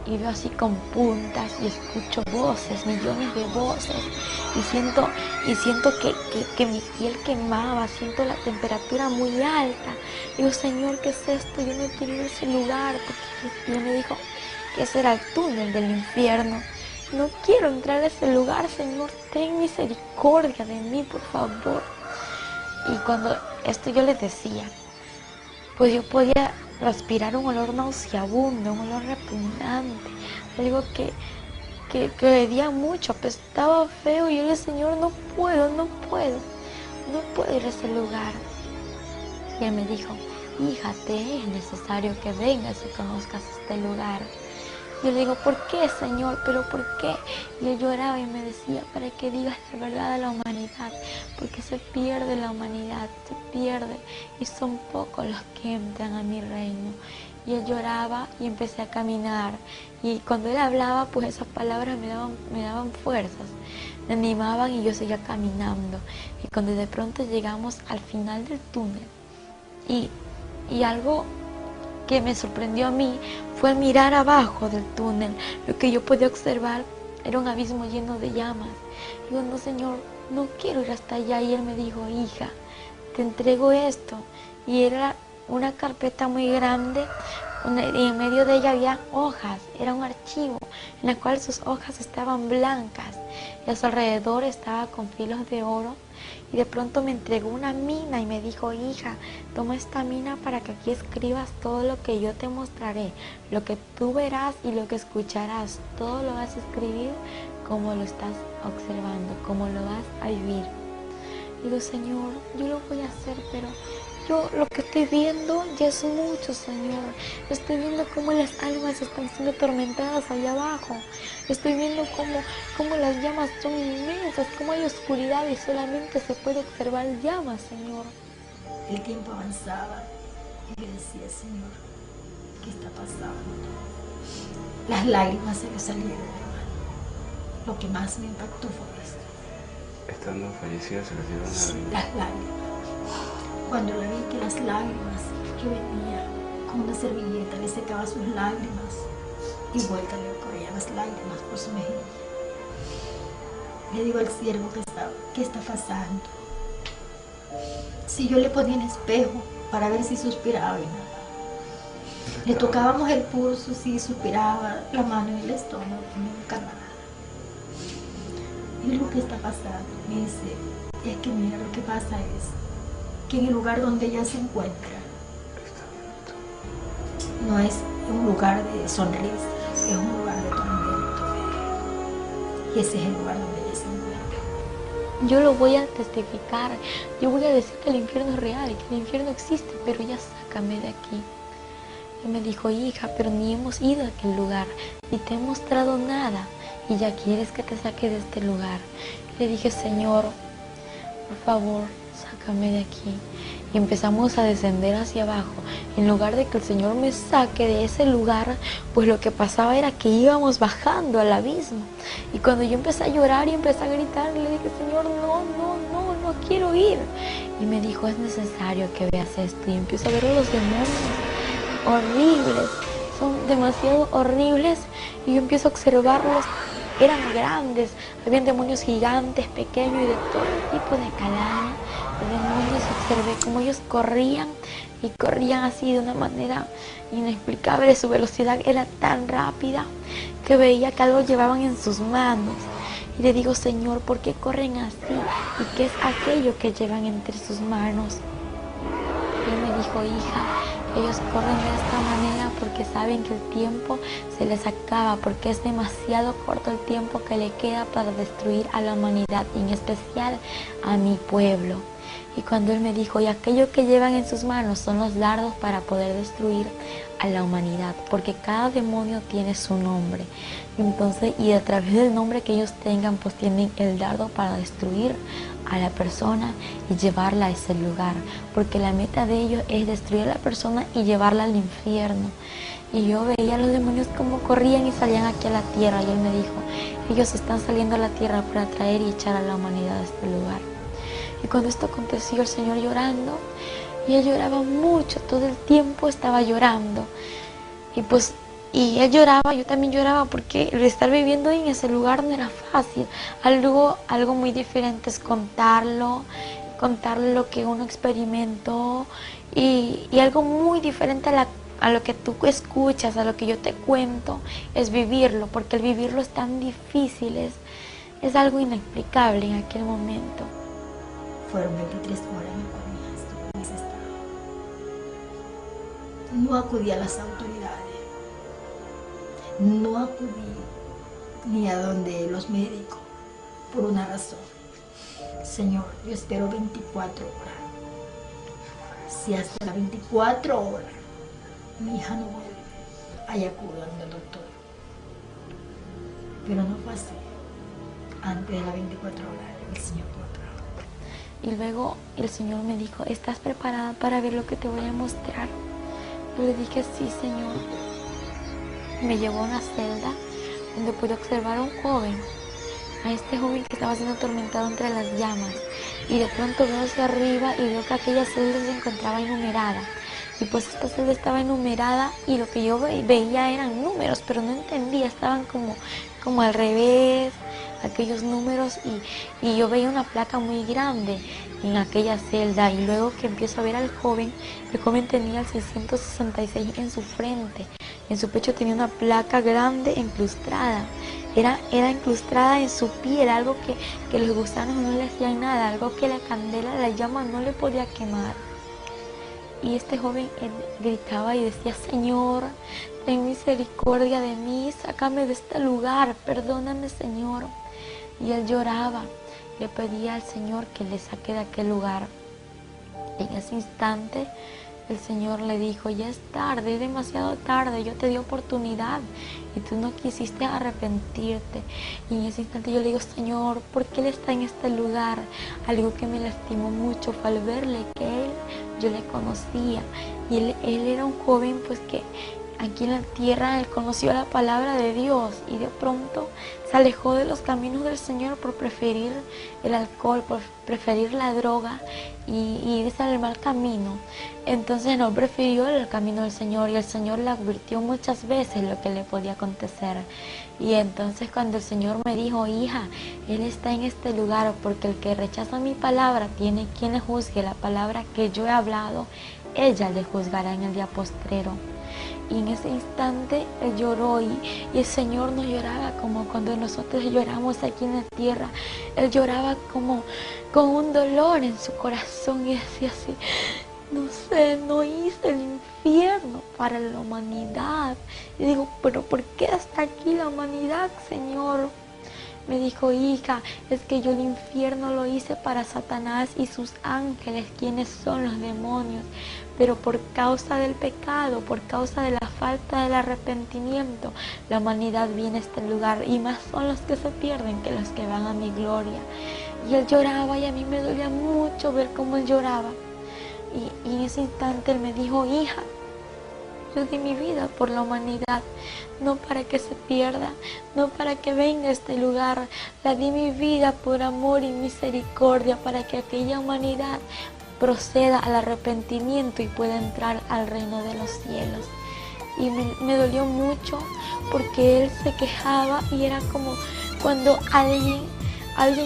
y veo así con puntas y escucho voces, millones de voces, y siento que mi piel quemaba, siento la temperatura muy alta. Digo, Señor, ¿qué es esto? Yo no quiero ir a ese lugar, porque Dios me dijo que ese era el túnel del infierno. No quiero entrar a ese lugar, Señor, ten misericordia de mí, por favor. Y cuando esto yo les decía, pues yo podía respirar un olor nauseabundo, un olor repugnante, algo que hedía mucho, apestaba feo, y yo le dije, Señor, no puedo ir a ese lugar. Y él me dijo, hija, te es necesario que vengas y conozcas este lugar. Yo le digo, ¿por qué, Señor? ¿Pero por qué? Y él lloraba y me decía, para que digas la verdad a la humanidad, porque se pierde la humanidad, se pierde, y son pocos los que entran a mi reino. Y él lloraba y empecé a caminar, y cuando él hablaba, pues esas palabras me daban fuerzas, me animaban, y yo seguía caminando. Y cuando de pronto llegamos al final del túnel, y algo que me sorprendió a mí fue mirar abajo del túnel. Lo que yo podía observar era un abismo lleno de llamas. Digo, no, Señor, no quiero ir hasta allá. Y él me dijo, hija, te entrego esto. Y era una carpeta muy grande, y en medio de ella había hojas. Era un archivo en el cual sus hojas estaban blancas y a su alrededor estaba con filos de oro. Y de pronto me entregó una mina y me dijo, hija, toma esta mina para que aquí escribas todo lo que yo te mostraré, lo que tú verás y lo que escucharás, todo lo vas a escribir como lo estás observando, como lo vas a vivir. Digo, Señor, yo lo voy a hacer, pero yo lo que estoy viendo ya es mucho, Señor. Estoy viendo cómo las almas están siendo atormentadas allá abajo. Estoy viendo cómo las llamas son inmensas, cómo hay oscuridad y solamente se puede observar llamas, Señor. El tiempo avanzaba y yo decía, Señor, ¿qué está pasando? Las lágrimas se le salieron, hermano. Lo que más me impactó fue esto. Estando fallecida se les dieron las lágrimas. Cuando le vi que las lágrimas que venía con una servilleta le secaba sus lágrimas y vuelta le corrían las lágrimas por su mejilla. Le digo al siervo ¿qué está pasando? Si yo le ponía el espejo para ver si suspiraba y nada. Le tocábamos el pulso, si suspiraba, la mano en el estómago, nunca nada. Y lo que está pasando, me dice, es que mira, lo que pasa es que en el lugar donde ella se encuentra no es un lugar de sonrisa, es un lugar de tormento. Y ese es el lugar donde ella se encuentra. Yo lo voy a testificar, yo voy a decir que el infierno es real y que el infierno existe, pero ya sácame de aquí. Y me dijo, hija, pero ni hemos ido a aquel lugar, ni te he mostrado nada, y ya quieres que te saque de este lugar. Y le dije, Señor, por favor, sácame de aquí. Y empezamos a descender hacia abajo. En lugar de que el Señor me saque de ese lugar, pues lo que pasaba era que íbamos bajando al abismo. Y cuando yo empecé a llorar y empecé a gritar, le dije, Señor, no quiero ir. Y me dijo, es necesario que veas esto. Y empiezo a ver los demonios horribles, son demasiado horribles. Y yo empiezo a observarlos. Eran grandes, habían demonios gigantes, pequeños y de todo tipo de calaña. Los demonios, observé cómo ellos corrían y corrían así de una manera inexplicable. Su velocidad era tan rápida que veía que algo llevaban en sus manos. Y le digo, Señor, ¿por qué corren así? ¿Y qué es aquello que llevan entre sus manos? Y él me dijo, hija, ellos corren de esta manera porque saben que el tiempo se les acaba, porque es demasiado corto el tiempo que le queda para destruir a la humanidad, y en especial a mi pueblo. Y cuando él me dijo, y aquello que llevan en sus manos son los dardos para poder destruir a la humanidad, porque cada demonio tiene su nombre. Entonces, y a través del nombre que ellos tengan, pues tienen el dardo para destruir a la persona y llevarla a ese lugar, porque la meta de ellos es destruir a la persona y llevarla al infierno. Y yo veía a los demonios como corrían y salían aquí a la tierra, y él me dijo, ellos están saliendo a la tierra para traer y echar a la humanidad a este lugar. Y cuando esto aconteció, el Señor llorando, y él lloraba mucho, todo el tiempo estaba llorando. Y pues Y él lloraba, yo también lloraba, porque el estar viviendo en ese lugar no era fácil. Algo muy diferente es contarlo lo que uno experimentó, y algo muy diferente a lo que tú escuchas, a lo que yo te cuento, es vivirlo, porque el vivirlo es tan difícil, es algo inexplicable en aquel momento. Fueron 23 horas en el cual mi hija estuvo en ese estado. No acudí a las autoridades, no acudí ni a donde los médicos, por una razón. Señor, yo espero 24 horas. Si hasta las 24 horas mi hija no vuelve, ahí acudo a donde el doctor. Pero no fue así. Antes de las 24 horas, el Señor me trajo. Y luego el Señor me dijo, ¿estás preparada para ver lo que te voy a mostrar? Yo le dije, sí, Señor. Me llevó a una celda donde pude observar a un joven, a este joven que estaba siendo atormentado entre las llamas. Y de pronto veo hacia arriba y veo que aquella celda se encontraba enumerada. Y pues esta celda estaba enumerada y lo que yo veía eran números, pero no entendía, estaban como al revés, aquellos números, y yo veía una placa muy grande en aquella celda. Y luego que empiezo a ver al joven, el joven tenía el 666 en su frente, en su pecho tenía una placa grande incrustada, era incrustada en su piel, algo que los gusanos no le hacían nada, algo que la candela, la llama no le podía quemar. Y este joven gritaba y decía, Señor, ten misericordia de mí, sácame de este lugar, perdóname, Señor. Y él lloraba, le pedía al Señor que le saque de aquel lugar. En ese instante el Señor le dijo, ya es tarde, es demasiado tarde, yo te di oportunidad y tú no quisiste arrepentirte. Y en ese instante yo le digo, Señor, ¿por qué Él está en este lugar? Algo que me lastimó mucho fue al verle que yo le conocía. Y él era un joven pues que aquí en la tierra él conoció la palabra de Dios y de pronto se alejó de los caminos del Señor por preferir el alcohol, por preferir la droga y irse al mal camino. Entonces no prefirió el camino del Señor, y el Señor le advirtió muchas veces lo que le podía acontecer. Y entonces cuando el Señor me dijo, hija, Él está en este lugar porque el que rechaza mi palabra tiene quien le juzgue la palabra que yo he hablado, ella le juzgará en el día postrero. Y en ese instante él lloró, y el Señor no lloraba como cuando nosotros lloramos aquí en la tierra. Él lloraba como con un dolor en su corazón y decía así, no sé, no hice el infierno para la humanidad. Y digo, pero ¿por qué está aquí la humanidad, Señor? Me dijo, hija, es que yo el infierno lo hice para Satanás y sus ángeles, quienes son los demonios. Pero por causa del pecado, por causa de la falta del arrepentimiento, la humanidad viene a este lugar, y más son los que se pierden que los que van a mi gloria. Y él lloraba, y a mí me dolía mucho ver cómo él lloraba. Y en ese instante él me dijo, hija, yo di mi vida por la humanidad, no para que se pierda, no para que venga a este lugar. La di mi vida por amor y misericordia, para que aquella humanidad proceda al arrepentimiento y pueda entrar al reino de los cielos. Y me dolió mucho porque él se quejaba, y era como cuando alguien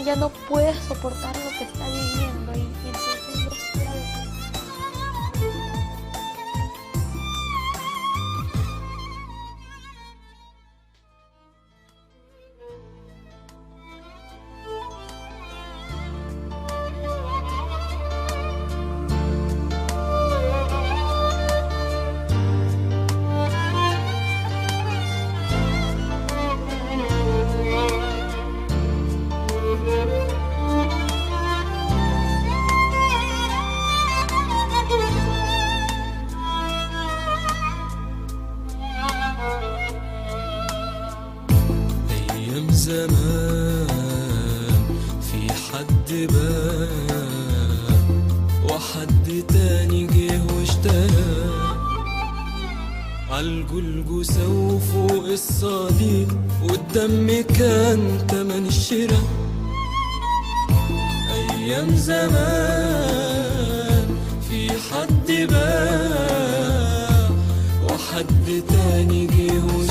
ya no puede soportar lo que está viviendo, y entonces yo quisiera decir, زمان في حد بان وحد تاني جه واشترى عالجلجسة وفوق الصليب والدم كان تمن الشراء. أيام زمان في حد بان وحد تاني جه واشترى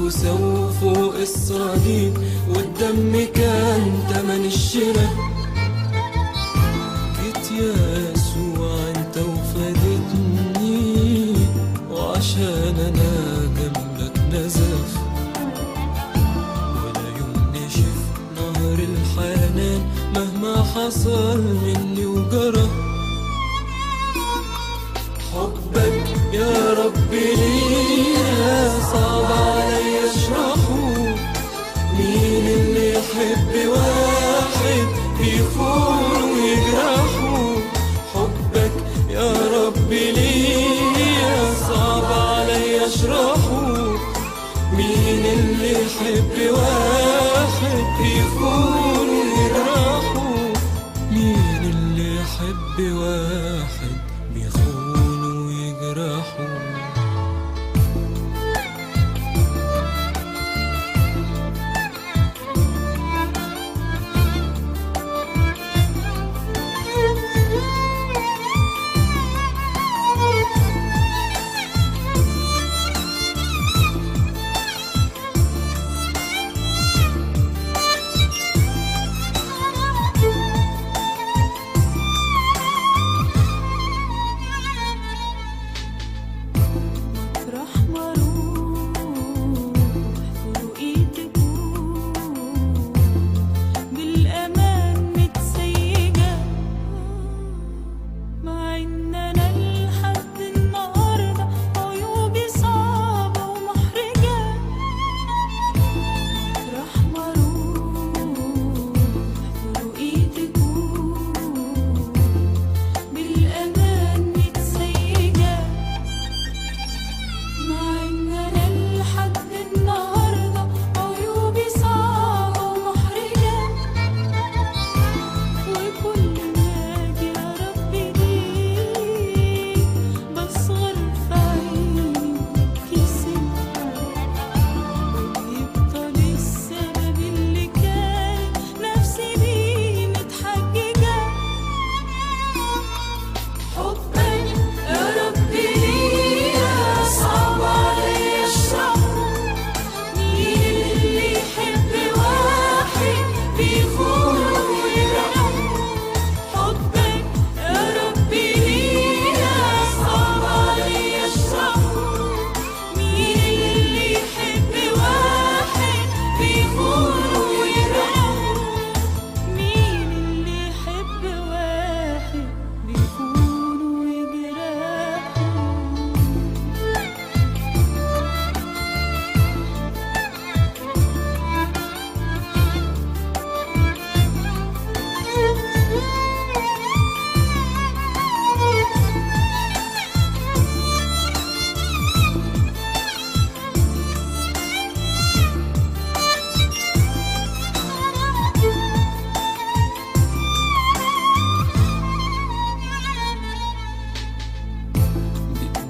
بوسة وفوق الصليب والدم كان تمن الشراء. جيت يا يسوع انت وفادتني، وعشان انا جنبك نزف، ولا يوم نشف نهر الحنان مهما حصل مني وجرى. حبك يا رب ليا صعب عليا اشرحه، مين اللي يحب واحد يخون ويجرحه. حبك يا رب ليا صعب عليا اشرحه، مين اللي يحب واحد يخون ويجرحه. مين اللي يحب واحد بيخون ويجرحه.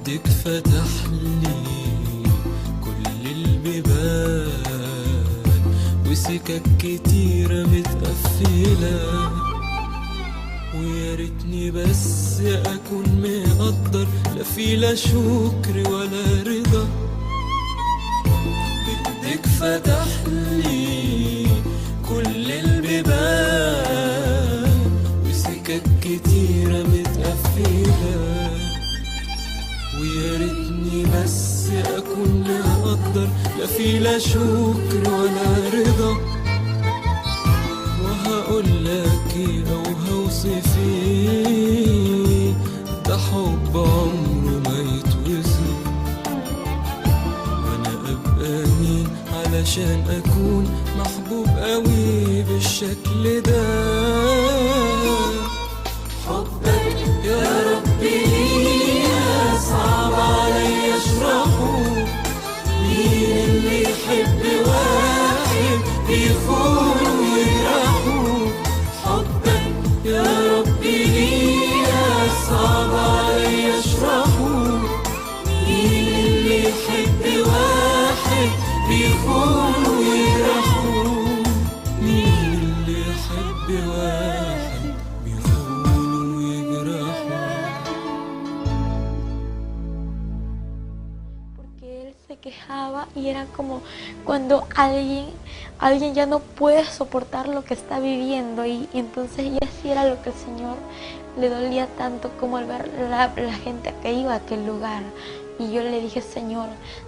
ايدك فتح لي كل البيبان، وسكك كتيرة متقفلة، ويا ريتني بس اكون مقدر لا في لا شكر ولا رضا. ايدك فتح لي كل البيبان، وسكك كتيرة متقفلة، ويا ريتني بس اكون مقدر لا في لا شكر ولا رضا. وهقول لك او هوصف ده حب عمره ما يتوصف، وانا ابقى مين علشان اكون محبوب قوي بالشكل ده. حبك يا ربي صعب عليا اشرحه، مين اللي يحب واحد يخون ويجرحه. حبك يا ربي ليا صعب عليا اشرحه، مين اللي يحب واحد يخون ويجرحه. مين اللي يحب واحد يخون ويجرحه. quejaba y era como cuando alguien ya no puede soportar lo que está viviendo y entonces ella sí era lo que el Señor le dolía tanto como al ver la gente que iba a aquel lugar. Y yo le dije, Señor,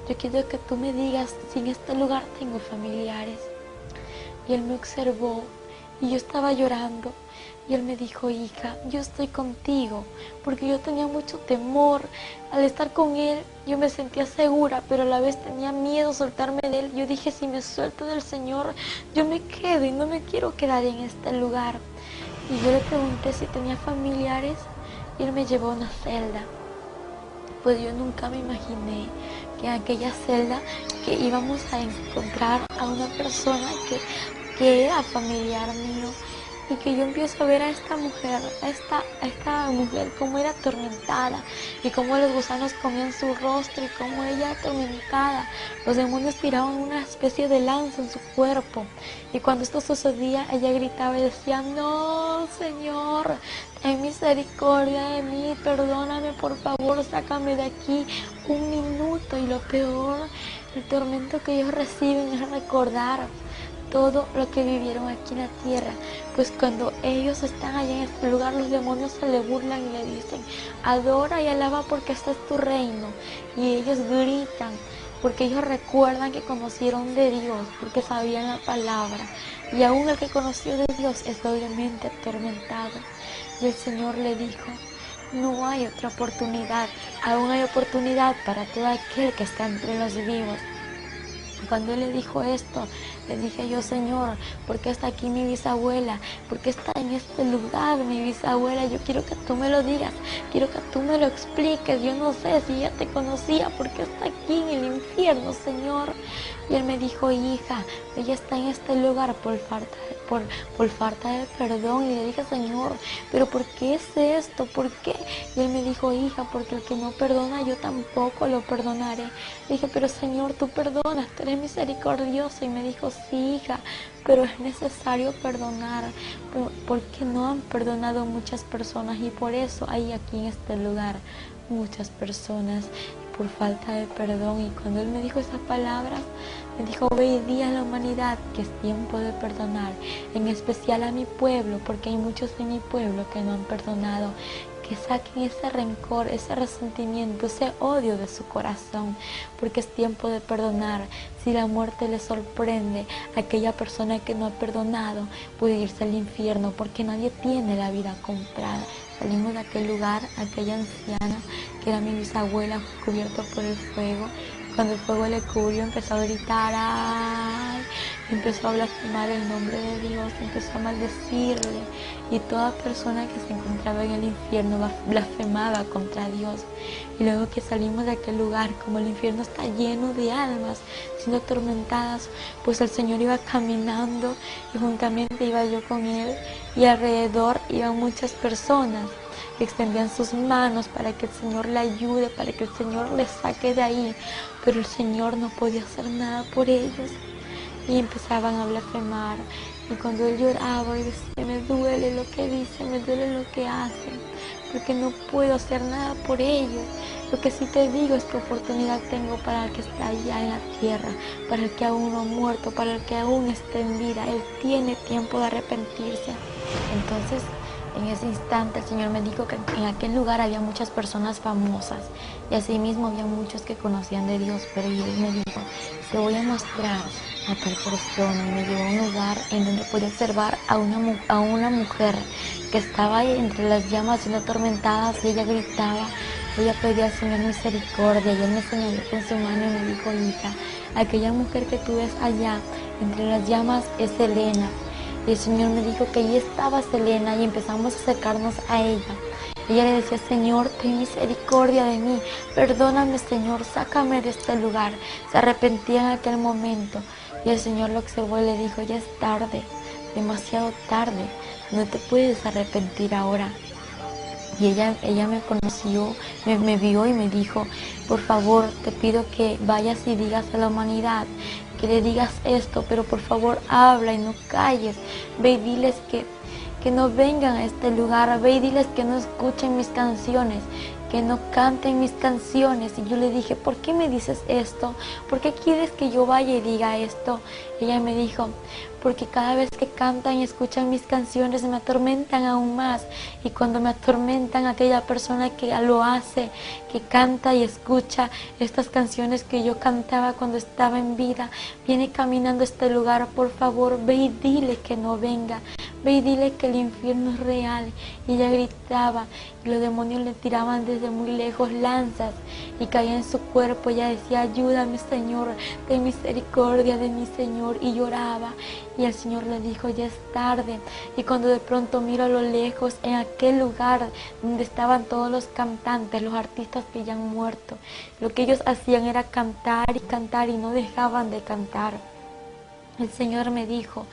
yo quiero que tú me digas si en este lugar tengo familiares. Y él me observó y yo estaba llorando. Y él me dijo, hija, yo estoy contigo, porque yo tenía mucho temor. Al estar con él, yo me sentía segura, pero a la vez tenía miedo soltarme de él. Yo dije, si me suelto del Señor, yo me quedo y no me quiero quedar en este lugar. Y yo le pregunté si tenía familiares y él me llevó a una celda. Pues yo nunca me imaginé que en aquella celda que íbamos a encontrar a una persona que era familiar mío. Y que yo empiezo a ver a esta mujer como era atormentada y cómo los gusanos comían su rostro y cómo ella atormentada. Los demonios tiraban una especie de lanza en su cuerpo y cuando esto sucedía ella gritaba y decía, no, Señor, ten misericordia de mí, perdóname por favor, sácame de aquí un minuto. Y lo peor, el tormento que ellos reciben es recordar todo lo que vivieron aquí en la tierra, pues cuando ellos están allá en este lugar, los demonios se le burlan y le dicen, adora y alaba porque este es tu reino, y ellos gritan, porque ellos recuerdan que conocieron de Dios, porque sabían la palabra, y aún el que conoció de Dios es doblemente atormentado. Y el Señor le dijo, no hay otra oportunidad, aún hay oportunidad para todo aquel que está entre los vivos. Cuando él le dijo esto, le dije yo, Señor, ¿por qué está aquí mi bisabuela? ¿Por qué está en este lugar mi bisabuela? Yo quiero que tú me lo digas, quiero que tú me lo expliques. Yo no sé si ella te conocía, ¿por qué está aquí en el infierno, Señor? Y él me dijo, hija, ella está en este lugar por falta de perdón. Y le dije, Señor, ¿pero por qué es esto? ¿Por qué? Y él me dijo, hija, porque el que no perdona, yo tampoco lo perdonaré. Le dije, pero Señor, tú perdonas, tú eres misericordioso. Y me dijo, sí, hija, pero es necesario perdonar, porque no han perdonado muchas personas y por eso hay aquí en este lugar muchas personas por falta de perdón. Y cuando él me dijo esas palabras, me dijo, ve y di a la humanidad que es tiempo de perdonar, en especial a mi pueblo, porque hay muchos de mi pueblo que no han perdonado, que saquen ese rencor, ese resentimiento, ese odio de su corazón, porque es tiempo de perdonar. Si la muerte le sorprende a aquella persona que no ha perdonado, puede irse al infierno, porque nadie tiene la vida comprada. Salimos de aquel lugar, aquella anciana, que era mi bisabuela, cubierta por el fuego. Cuando el fuego le cubrió, empezó a gritar, ¡ay! Empezó a blasfemar el nombre de Dios, empezó a maldecirle. Y toda persona que se encontraba en el infierno blasfemaba contra Dios. Y luego que salimos de aquel lugar, como el infierno está lleno de almas, siendo atormentadas, pues el Señor iba caminando y juntamente iba yo con Él. Y alrededor iban muchas personas que extendían sus manos para que el Señor le ayude, para que el Señor le saque de ahí. Pero el Señor no podía hacer nada por ellos. Y empezaban a blasfemar. Y cuando él lloraba y decía, me duele lo que dicen, me duele lo que hacen, porque no puedo hacer nada por ellos. Lo que sí te digo es que oportunidad tengo para el que está allá en la tierra, para el que aún no ha muerto, para el que aún está en vida. Él tiene tiempo de arrepentirse. Entonces, en ese instante el Señor me dijo que en aquel lugar había muchas personas famosas y asimismo había muchos que conocían de Dios, pero Él me dijo, te voy a mostrar a tal persona, y me llevó a un lugar en donde podía observar a una mujer que estaba ahí entre las llamas siendo atormentadas y ella gritaba, ella pedía al Señor misericordia y Él me señaló con su mano y me dijo, hija, aquella mujer que tú ves allá entre las llamas es Selena. Y el Señor me dijo que allí estaba Selena y empezamos a acercarnos a ella. Ella le decía, Señor, ten misericordia de mí, perdóname, Señor, sácame de este lugar. Se arrepentía en aquel momento y el Señor lo observó y le dijo, ya es tarde, demasiado tarde, no te puedes arrepentir ahora. Y ella me conoció, me vio y me dijo, por favor, te pido que vayas y digas a la humanidad, que le digas esto, pero por favor habla y no calles. Ve y diles que no vengan a este lugar, ve y diles que no escuchen mis canciones. que no canten mis canciones. Y yo le dije, ¿por qué me dices esto? ¿Por qué quieres que yo vaya y diga esto? Ella me dijo, porque cada vez que cantan y escuchan mis canciones me atormentan aún más. Y cuando me atormentan, aquella persona que lo hace, que canta y escucha estas canciones que yo cantaba cuando estaba en vida, viene caminando a este lugar. Por favor, ve y dile que no venga. Ve y dile que el infierno es real. Y ella gritaba y los demonios le tiraban desde muy lejos lanzas y caía en su cuerpo. Ella decía, ayúdame, Señor, ten misericordia de mi Señor. Y lloraba. Y el Señor le dijo, ya es tarde. Y cuando de pronto miro a lo lejos, en aquel lugar donde estaban todos los cantantes, los artistas que ya han muerto, lo que ellos hacían era cantar y no dejaban de cantar. El Señor me dijo,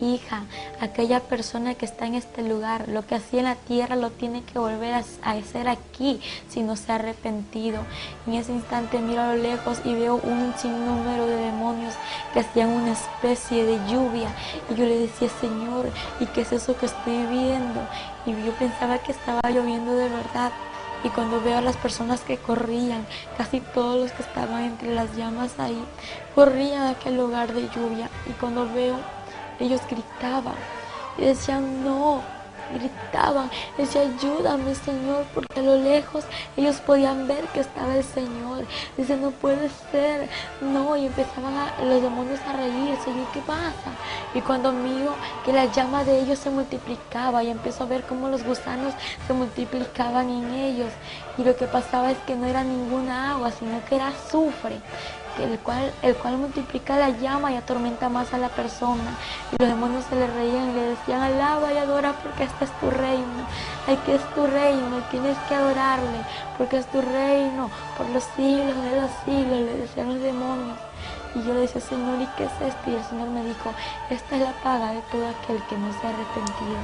hija, aquella persona que está en este lugar, lo que hacía en la tierra lo tiene que volver a hacer aquí si no se ha arrepentido. En ese instante miro a lo lejos y veo un sinnúmero de demonios que hacían una especie de lluvia. Y yo le decía, Señor, ¿y qué es eso que estoy viendo? Y yo pensaba que estaba lloviendo de verdad. Y cuando veo a las personas que corrían, casi todos los que estaban entre las llamas ahí, corrían a aquel lugar de lluvia. Y cuando veo, ellos gritaban y decían, no, gritaban, decía, ayúdame, Señor, porque a lo lejos ellos podían ver que estaba el Señor. Dice, no puede ser, no, y empezaban los demonios a reírse. Y yo, ¿qué pasa? Y cuando miro que la llama de ellos se multiplicaba y empiezo a ver cómo los gusanos se multiplicaban en ellos, y lo que pasaba es que no era ninguna agua, sino que era azufre, el cual multiplica la llama y atormenta más a la persona. Y los demonios se le reían y le decían, alaba y adora porque este es tu reino. Aquí es tu reino, tienes que adorarle porque es tu reino por los siglos de los siglos, le decían los demonios. Y yo le decía, Señor, ¿y qué es esto? Y el Señor me dijo, esta es la paga de todo aquel que no se ha arrepentido.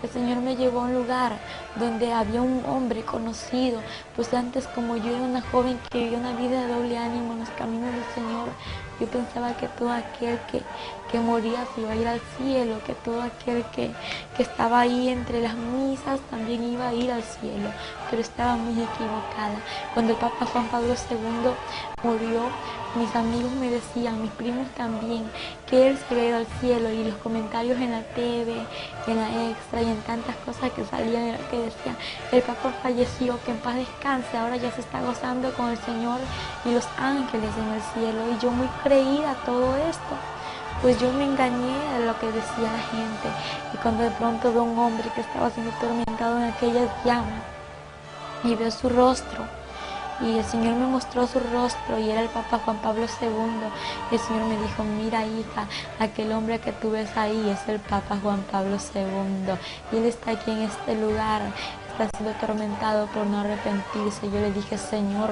El Señor me llevó a un lugar donde había un hombre conocido, pues antes, como yo era una joven que vivía una vida de doble ánimo en los caminos del Señor, yo pensaba que todo aquel que moría se iba a ir al cielo, que todo aquel que estaba ahí entre las misas también iba a ir al cielo, pero estaba muy equivocada. Cuando el Papa Juan Pablo II murió, mis amigos me decían, mis primos también, que él se había ido al cielo, y los comentarios en la TV, en la Extra y en tantas cosas que salían era que decían, el Papa falleció, que en paz descanse, ahora ya se está gozando con el Señor y los ángeles en el cielo. Y yo muy creída a todo esto, pues yo me engañé de lo que decía la gente. Y cuando de pronto veo un hombre que estaba siendo atormentado en aquellas llamas y veo su rostro, y el Señor me mostró su rostro y era el Papa Juan Pablo II. Y el Señor me dijo, mira, hija, aquel hombre que tú ves ahí es el Papa Juan Pablo II y él está aquí en este lugar, está siendo atormentado por no arrepentirse. Yo le dije, Señor,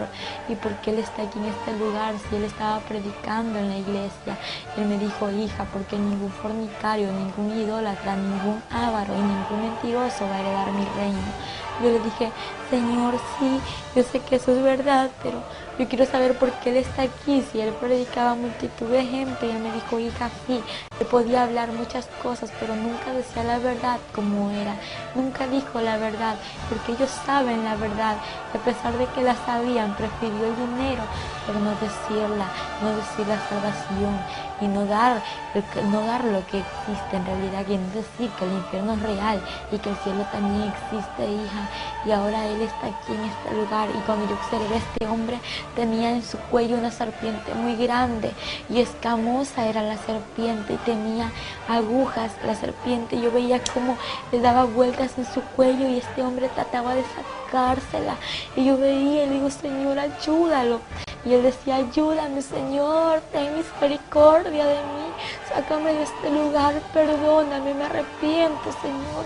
¿y por qué él está aquí en este lugar si él estaba predicando en la iglesia? Y él me dijo, hija, porque ningún fornicario, ningún idólatra, ningún avaro y ningún mentiroso va a heredar mi reino. Yo le dije, Señor, sí, yo sé que eso es verdad, pero yo quiero saber por qué él está aquí, si él predicaba a multitud de gente. Y él me dijo, hija, sí, él podía hablar muchas cosas, pero nunca decía la verdad como era, nunca dijo la verdad, porque ellos saben la verdad, y a pesar de que la sabían, prefirió el dinero, pero no decirla, no decir la salvación, y no dar lo que existe en realidad, y no decir que el infierno es real y que el cielo también existe, hija. Y ahora él está aquí en este lugar, y cuando yo observé a este hombre, tenía en su cuello una serpiente muy grande y escamosa era la serpiente, y tenía agujas la serpiente. Yo veía cómo le daba vueltas en su cuello y este hombre trataba de sacársela, y yo veía y le digo, Señor, ayúdalo. Y él decía, ayúdame, Señor, ten misericordia de mí, sácame de este lugar, perdóname, me arrepiento, Señor.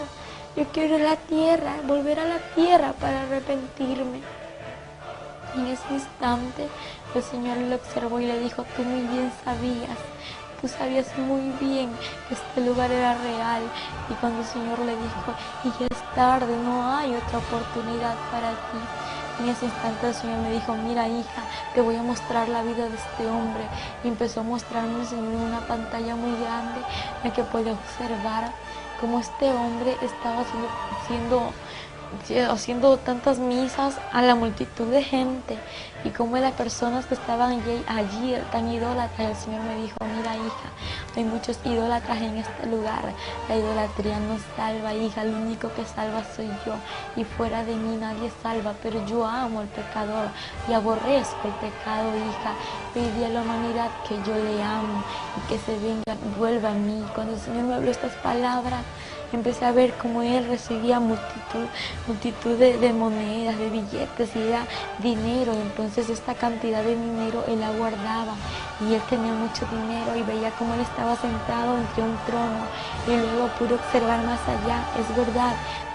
Yo quiero ir a la tierra, volver a la tierra para arrepentirme. Y en ese instante el Señor lo observó y le dijo, tú muy bien sabías, tú sabías muy bien que este lugar era real. Y cuando el Señor le dijo, y ya es tarde, no hay otra oportunidad para ti. En ese instante el Señor me dijo, mira, hija, te voy a mostrar la vida de este hombre. Y empezó a mostrarme el Señor en una pantalla muy grande en la que pude observar cómo este hombre estaba siendo haciendo tantas misas a la multitud de gente y como las personas que estaban allí tan idólatras, el Señor me dijo, mira hija, hay muchos idólatras en este lugar, la idolatría no salva, hija, el único que salva soy yo y fuera de mí nadie salva, pero yo amo al pecador y aborrezco el pecado, hija. Pedí a la humanidad que yo le amo y que se venga, vuelva a mí. Cuando el Señor me habló estas palabras, empecé a ver cómo él recibía multitud de monedas, de billetes, y era dinero. Entonces esta cantidad de dinero él la guardaba y él tenía mucho dinero y veía cómo él estaba sentado entre un trono y luego pude observar más allá. Es verdad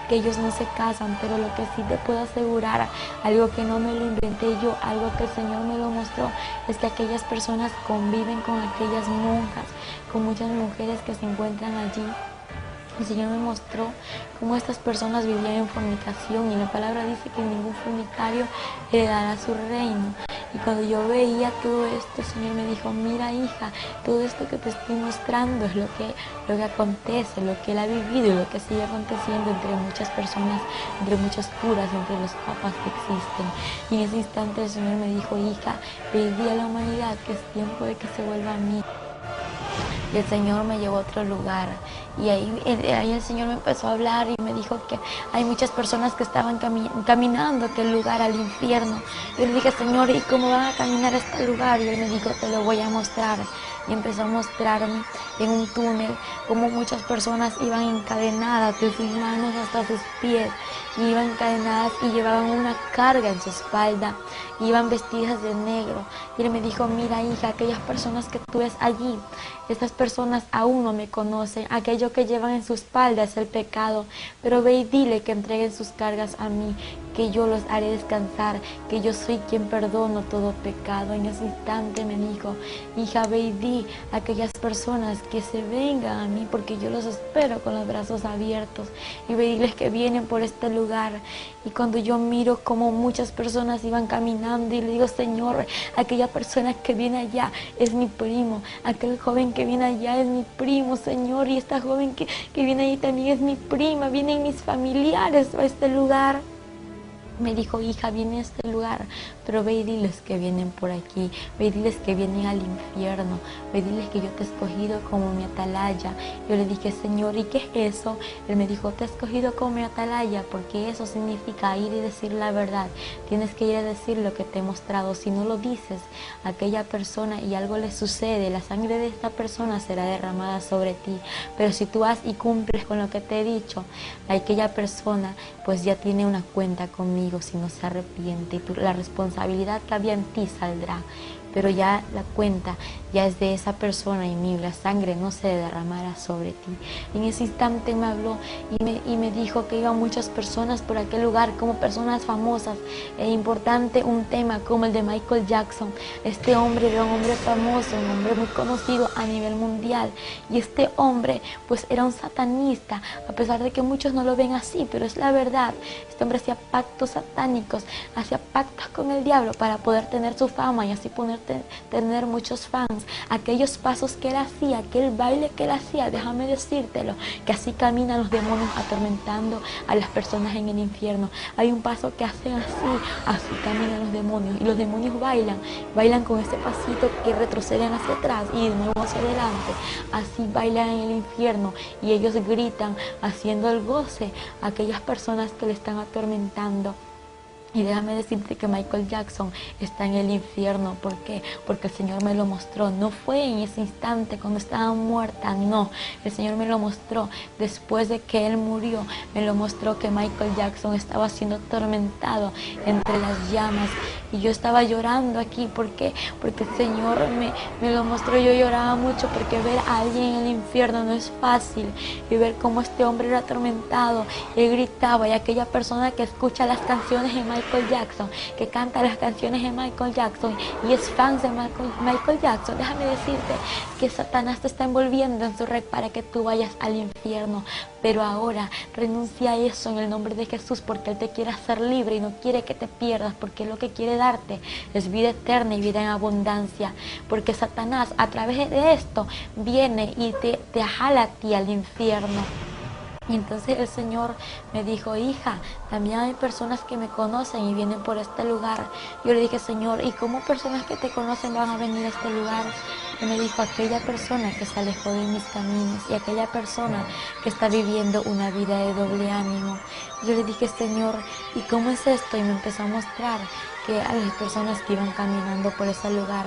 que ellos no se casan, pero lo que sí te puedo asegurar, algo que no me lo inventé yo, algo que el Señor me lo mostró, es que aquellas personas conviven con aquellas monjas, con muchas mujeres que se encuentran allí. El Señor me mostró cómo estas personas vivían en fornicación y la palabra dice que ningún fornicario heredará su reino. Y cuando yo veía todo esto, el Señor me dijo, mira hija, todo esto que te estoy mostrando es lo que acontece, lo que Él ha vivido y lo que sigue aconteciendo entre muchas personas, entre muchos curas, entre los papas que existen. Y en ese instante el Señor me dijo, hija, pedí a la humanidad que es tiempo de que se vuelva a mí. Y el Señor me llevó a otro lugar y ahí el Señor me empezó a hablar y me dijo que hay muchas personas que estaban caminando a aquel lugar, al infierno. Yo le dije, Señor, ¿y cómo van a caminar a este lugar? Y Él me dijo, te lo voy a mostrar. Y empezó a mostrarme en un túnel cómo muchas personas iban encadenadas de sus manos hasta sus pies, iban encadenadas y llevaban una carga en su espalda, iban vestidas de negro. Y Él me dijo, mira hija, aquellas personas que tú ves allí, estas personas aún no me conocen, aquello que llevan en su espalda es el pecado, pero ve y dile que entreguen sus cargas a mí, que yo los haré descansar, que yo soy quien perdono todo pecado. En ese instante me dijo, hija, ve y di a aquellas personas que se vengan a mí, porque yo los espero con los brazos abiertos, y ve y diles que vienen por este lugar. Y cuando yo miro como muchas personas iban caminando y le digo, Señor, aquella persona que viene allá es mi primo, aquel joven que viene allá es mi primo, Señor, y esta joven que viene allí también es mi prima, vienen mis familiares a este lugar. Me dijo, hija, viene a este lugar, pero ve y diles que vienen por aquí, ve y diles que vienen al infierno, ve y diles que yo te he escogido como mi atalaya. Yo le dije, Señor, ¿y qué es eso? Él me dijo, te he escogido como mi atalaya, porque eso significa ir y decir la verdad. Tienes que ir a decir lo que te he mostrado. Si no lo dices a aquella persona y algo le sucede, la sangre de esta persona será derramada sobre ti. Pero si tú vas y cumples con lo que te he dicho, aquella persona pues ya tiene una cuenta conmigo si no se arrepiente, y la responsabilidad que había en ti saldrá, pero ya la cuenta ya es de esa persona y la sangre no se derramará sobre ti. En ese instante me habló y me dijo que iban muchas personas por aquel lugar como personas famosas. Es importante un tema como el de Michael Jackson. Este hombre era un hombre famoso, un hombre muy conocido a nivel mundial, y este hombre pues era un satanista, a pesar de que muchos no lo ven así, pero es la verdad. Este hombre hacía pactos satánicos, hacía pactos con el diablo para poder tener su fama y así poder tener muchos fans. Aquellos pasos que él hacía, aquel baile que él hacía, déjame decírtelo, que así caminan los demonios atormentando a las personas en el infierno. Hay un paso que hacen así caminan los demonios, y los demonios bailan con ese pasito que retroceden hacia atrás y de nuevo hacia adelante. Así bailan en el infierno y ellos gritan haciendo el goce a aquellas personas que le están atormentando. Y déjame decirte que Michael Jackson está en el infierno. ¿Por qué? Porque el Señor me lo mostró. No fue en ese instante cuando estaba muerta, no. El Señor me lo mostró después de que Él murió. Me lo mostró que Michael Jackson estaba siendo atormentado entre las llamas. Y yo estaba llorando aquí. ¿Por qué? Porque el Señor me lo mostró. Yo lloraba mucho porque ver a alguien en el infierno no es fácil. Y ver cómo este hombre era atormentado. Él gritaba, y aquella persona que escucha las canciones de Michael Jackson, que canta las canciones de Michael Jackson y es fan de Michael Jackson, déjame decirte que Satanás te está envolviendo en su red para que tú vayas al infierno. Pero ahora renuncia a eso en el nombre de Jesús, porque Él te quiere hacer libre y no quiere que te pierdas, porque lo que quiere darte es vida eterna y vida en abundancia. Porque Satanás a través de esto viene y te jala a ti al infierno. Y entonces el Señor me dijo, hija, también hay personas que me conocen y vienen por este lugar. Yo le dije, Señor, ¿y cómo personas que te conocen van a venir a este lugar? Y me dijo, aquella persona que se alejó de mis caminos y aquella persona que está viviendo una vida de doble ánimo. Yo le dije, Señor, ¿y cómo es esto? Y me empezó a mostrar que a las personas que iban caminando por ese lugar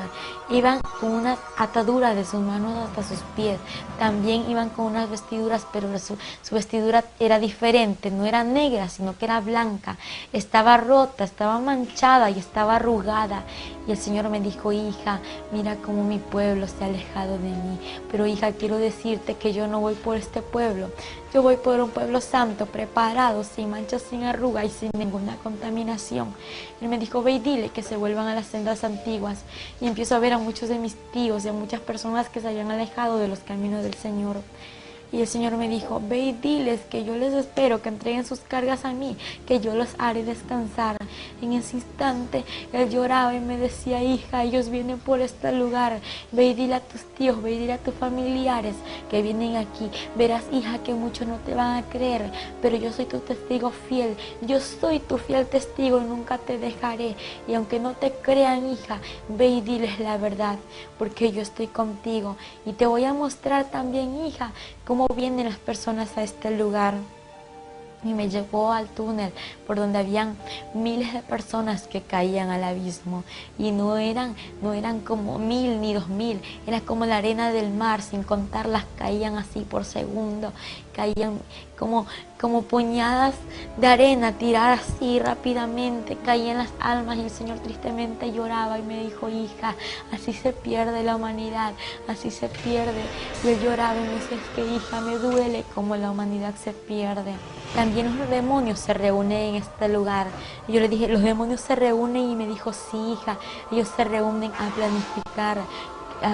iban con unas ataduras de sus manos hasta sus pies. También iban con unas vestiduras, pero su vestidura era diferente, no era negra, sino que era blanca. Estaba rota, estaba manchada y estaba arrugada. Y el Señor me dijo, hija, mira cómo mi pueblo se ha alejado de mí. Pero hija, quiero decirte que yo no voy por este pueblo. Yo voy por un pueblo santo, preparado, sin manchas, sin arruga y sin ninguna contaminación. Él me dijo, ve y dile que se vuelvan a las sendas antiguas. Y empiezo a ver a muchos de mis tíos y a muchas personas que se habían alejado de los caminos del Señor. Y el Señor me dijo, ve y diles que yo les espero, que entreguen sus cargas a mí, que yo los haré descansar. En ese instante él lloraba y me decía, hija, ellos vienen por este lugar. Ve y dile a tus tíos, ve y dile a tus familiares que vienen aquí. Verás, hija, que muchos no te van a creer, pero yo soy tu testigo fiel. Yo soy tu fiel testigo y nunca te dejaré. Y aunque no te crean, hija, ve y diles la verdad, porque yo estoy contigo. Y te voy a mostrar también, hija, cómo vienen las personas a este lugar. Y me llevó al túnel por donde habían miles de personas que caían al abismo. Y no eran como 1000 ni 2000, era como la arena del mar, sin contarlas, caían así por segundo. Caían como puñadas de arena, tirar así rápidamente, caían las almas. Y el Señor tristemente lloraba y me dijo, hija, así se pierde la humanidad, así se pierde. Yo lloraba y me decía, es que hija, me duele como la humanidad se pierde. También los demonios se reúnen en este lugar. Y yo le dije, los demonios se reúnen, y me dijo, sí, hija, ellos se reúnen a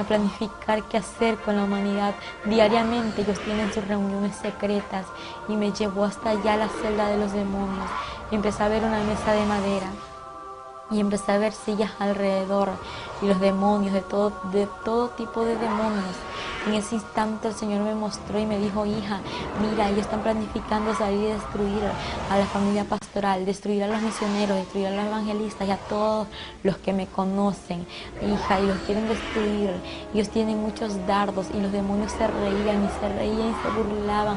planificar qué hacer con la humanidad. Diariamente ellos tienen sus reuniones secretas. Y me llevó hasta allá a la celda de los demonios. Y empecé a ver una mesa de madera. Y empecé a ver sillas alrededor. Y los demonios, de todo tipo de demonios. En ese instante el Señor me mostró y me dijo, hija, mira, ellos están planificando salir y destruir a la familia pastoral, destruir a los misioneros, destruir a los evangelistas y a todos los que me conocen, hija, y los quieren destruir. Ellos tienen muchos dardos. Y los demonios se reían y se burlaban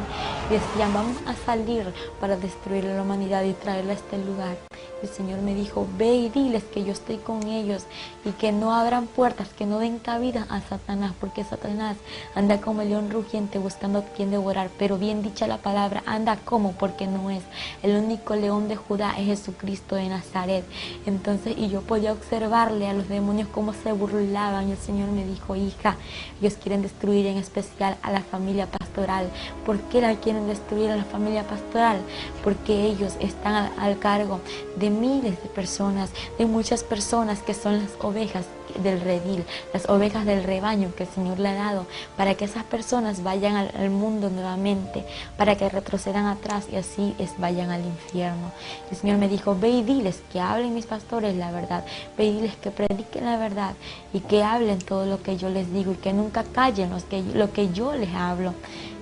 y decían, vamos a salir para destruir a la humanidad y traerla a este lugar. El Señor me dijo, ve y diles que yo estoy con ellos y que no abran puertas, que no den cabida a Satanás, porque Satanás anda como el león rugiente buscando a quien devorar. Pero bien dicha la palabra, anda como, porque no es. El único león de Judá es Jesucristo de Nazaret. Entonces, y yo podía observarle a los demonios cómo se burlaban. Y el Señor me dijo, hija, ellos quieren destruir en especial a la familia pastoral. ¿Por qué la quieren destruir a la familia pastoral? Porque ellos están al cargo de miles de personas, de muchas personas que son las ovejas del redil, las ovejas del rebaño que el Señor le ha dado, para que esas personas vayan al mundo nuevamente, para que retrocedan atrás y así vayan al infierno. El Señor me dijo, ve y diles que hablen mis pastores la verdad, ve y diles que prediquen la verdad y que hablen todo lo que yo les digo y que nunca callen lo que yo les hablo.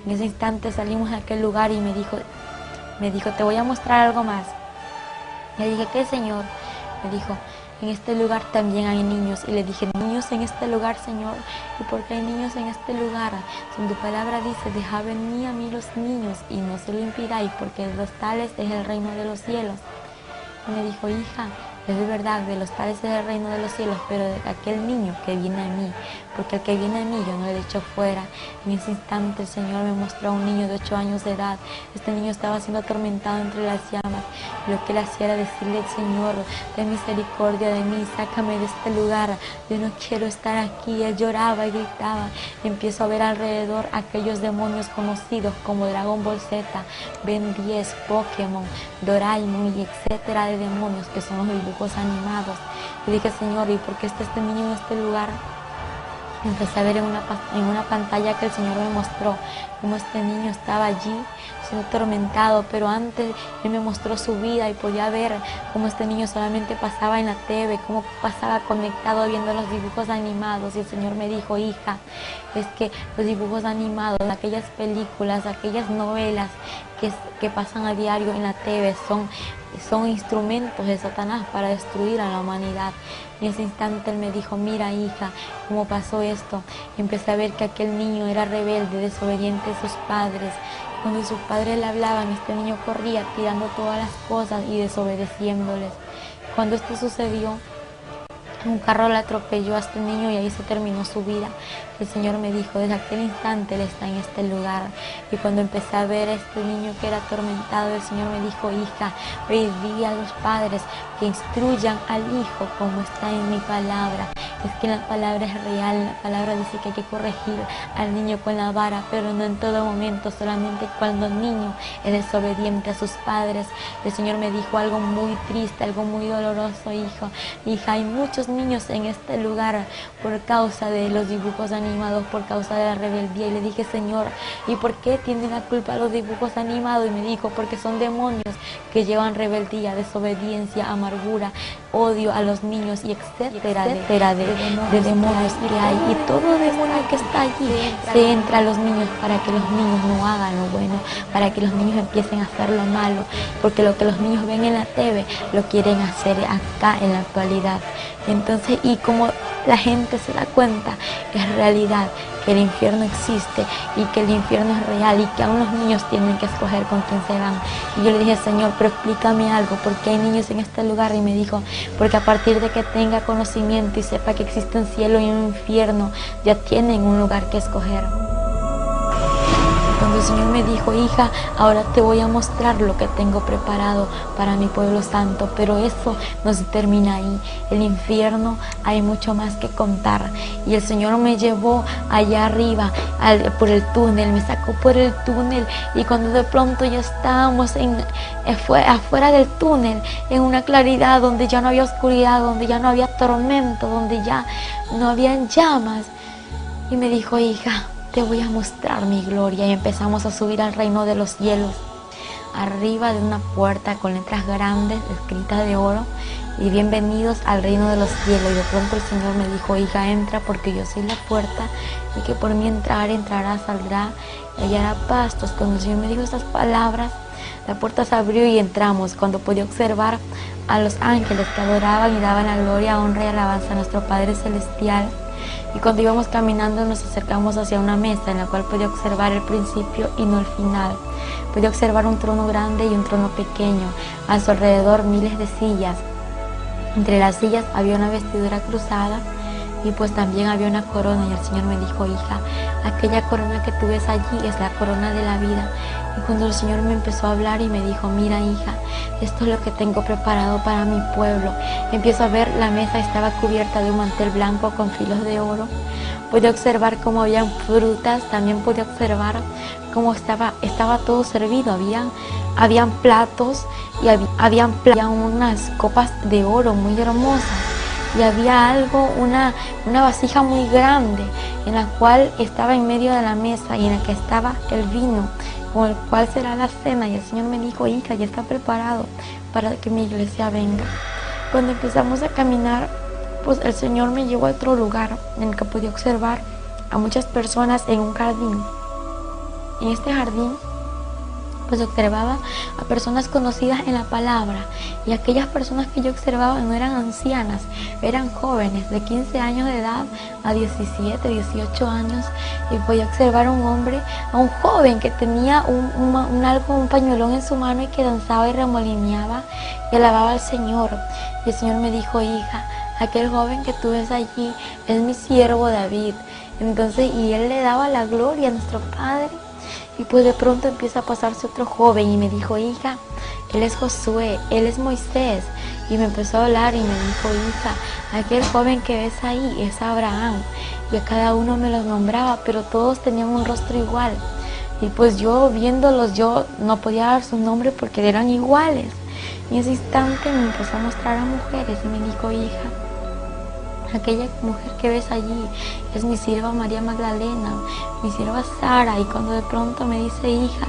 En ese instante salimos de aquel lugar y me dijo, te voy a mostrar algo más. Le dije, ¿qué, Señor? Me dijo, en este lugar también hay niños. Y le dije, niños en este lugar, Señor. ¿Y por qué hay niños en este lugar? Si en tu palabra dice, dejad venir a mí los niños y no se lo impidáis, porque de los tales es el reino de los cielos. Y me dijo, hija, es de verdad, de los tales es el reino de los cielos, pero de aquel niño que viene a mí, porque el que viene a mí yo no le he hecho fuera. En ese instante el Señor me mostró a un niño de 8 años de edad. Este niño estaba siendo atormentado entre las llamas. Y lo que él hacía era decirle al Señor, ten misericordia de mí, sácame de este lugar, yo no quiero estar aquí. Él lloraba y gritaba. Y empiezo a ver alrededor aquellos demonios conocidos como Dragon Ball Z, Ben 10, Pokémon, Doraemon y etcétera de demonios que son los dibujos animados. Y dije, Señor, ¿y por qué está este niño en este lugar? Empecé a ver en una pantalla que el Señor me mostró cómo este niño estaba allí siendo atormentado, pero antes Él me mostró su vida y podía ver cómo este niño solamente pasaba en la TV, cómo pasaba conectado viendo los dibujos animados. Y el Señor me dijo, hija, es que los dibujos animados, aquellas películas, aquellas novelas que pasan a diario en la TV son instrumentos de Satanás para destruir a la humanidad. En ese instante él me dijo, mira hija, ¿cómo pasó esto? Y empecé a ver que aquel niño era rebelde, desobediente a sus padres. Cuando sus padres le hablaban, este niño corría tirando todas las cosas y desobedeciéndoles. Cuando esto sucedió, un carro le atropelló a este niño y ahí se terminó su vida. El Señor me dijo, desde aquel instante Él está en este lugar. Y cuando empecé a ver a este niño que era atormentado, el Señor me dijo, hija, pedí a los padres que instruyan al hijo como está en mi palabra. Es que la palabra es real, la palabra dice que hay que corregir al niño con la vara, pero no en todo momento, solamente cuando el niño es desobediente a sus padres. El Señor me dijo algo muy triste, algo muy doloroso, hijo. Hija, hay muchos niños en este lugar por causa de los dibujos animados, por causa de la rebeldía. Y le dije, Señor, ¿y por qué tienen la culpa los dibujos animados? Y me dijo, porque son demonios que llevan rebeldía, desobediencia, amargura, odio a los niños y etcétera de demonios que hay. Y todo demonio que está allí se entra a los niños para que los niños no hagan lo bueno, para que los niños empiecen a hacer lo malo, porque lo que los niños ven en la TV lo quieren hacer acá en la actualidad. Entonces, y como la gente se da cuenta, es realidad que el infierno existe y que el infierno es real y que aún los niños tienen que escoger con quién se van. Y yo le dije, Señor, pero explícame algo, ¿por qué hay niños en este lugar? Y me dijo, porque a partir de que tenga conocimiento y sepa que existe un cielo y un infierno, ya tienen un lugar que escoger. Cuando el Señor me dijo, hija, ahora te voy a mostrar lo que tengo preparado para mi pueblo santo, pero eso no se termina ahí. El infierno hay mucho más que contar. Y el Señor me llevó allá arriba, por el túnel, me sacó por el túnel, y cuando de pronto ya estábamos afuera del túnel, en una claridad donde ya no había oscuridad, donde ya no había tormento, donde ya no habían llamas, y me dijo, hija, te voy a mostrar mi gloria. Y empezamos a subir al reino de los cielos, arriba de una puerta con letras grandes escritas de oro, y bienvenidos al reino de los cielos. Y de pronto el Señor me dijo, hija, entra, porque yo soy la puerta, y que por mí entrará, saldrá y hallará pastos. Cuando el Señor me dijo estas palabras, la puerta se abrió y entramos. Cuando pude observar a los ángeles que adoraban y daban la gloria, honra y alabanza a nuestro Padre Celestial. Y cuando íbamos caminando nos acercamos hacia una mesa en la cual podía observar el principio y no el final. Podía observar un trono grande y un trono pequeño, a su alrededor miles de sillas. Entre las sillas había una vestidura cruzada y pues también había una corona. Y el Señor me dijo, hija, aquella corona que tú ves allí es la corona de la vida. Y cuando el Señor me empezó a hablar y me dijo, mira hija, esto es lo que tengo preparado para mi pueblo. Empiezo a ver, la mesa estaba cubierta de un mantel blanco con filos de oro. Pude observar cómo habían frutas, también pude observar cómo estaba todo servido. Habían platos y habían unas copas de oro muy hermosas. Y había una vasija muy grande en la cual estaba en medio de la mesa y en la que estaba el vino, con el cual será la cena. Y el Señor me dijo, hija, ya está preparado para que mi iglesia venga. Cuando empezamos a caminar, pues el Señor me llevó a otro lugar en el que podía observar a muchas personas en un jardín. En este jardín pues observaba a personas conocidas en la palabra, y aquellas personas que yo observaba no eran ancianas, eran jóvenes de 15 años de edad a 17, 18 años, y podía observar a un joven que tenía un pañuelón en su mano y que danzaba y remolineaba y alababa al Señor. Y el Señor me dijo, hija, aquel joven que tú ves allí es mi siervo David. Entonces, y él le daba la gloria a nuestro Padre. Y pues de pronto empieza a pasarse otro joven y me dijo, hija, él es Josué, él es Moisés. Y me empezó a hablar y me dijo, hija, aquel joven que ves ahí es Abraham. Y a cada uno me los nombraba, pero todos tenían un rostro igual. Y pues yo viéndolos, yo no podía dar su nombre porque eran iguales. Y en ese instante me empezó a mostrar a mujeres y me dijo, hija, aquella mujer que ves allí es mi sierva María Magdalena, mi sierva Sara. Y cuando de pronto me dice, hija,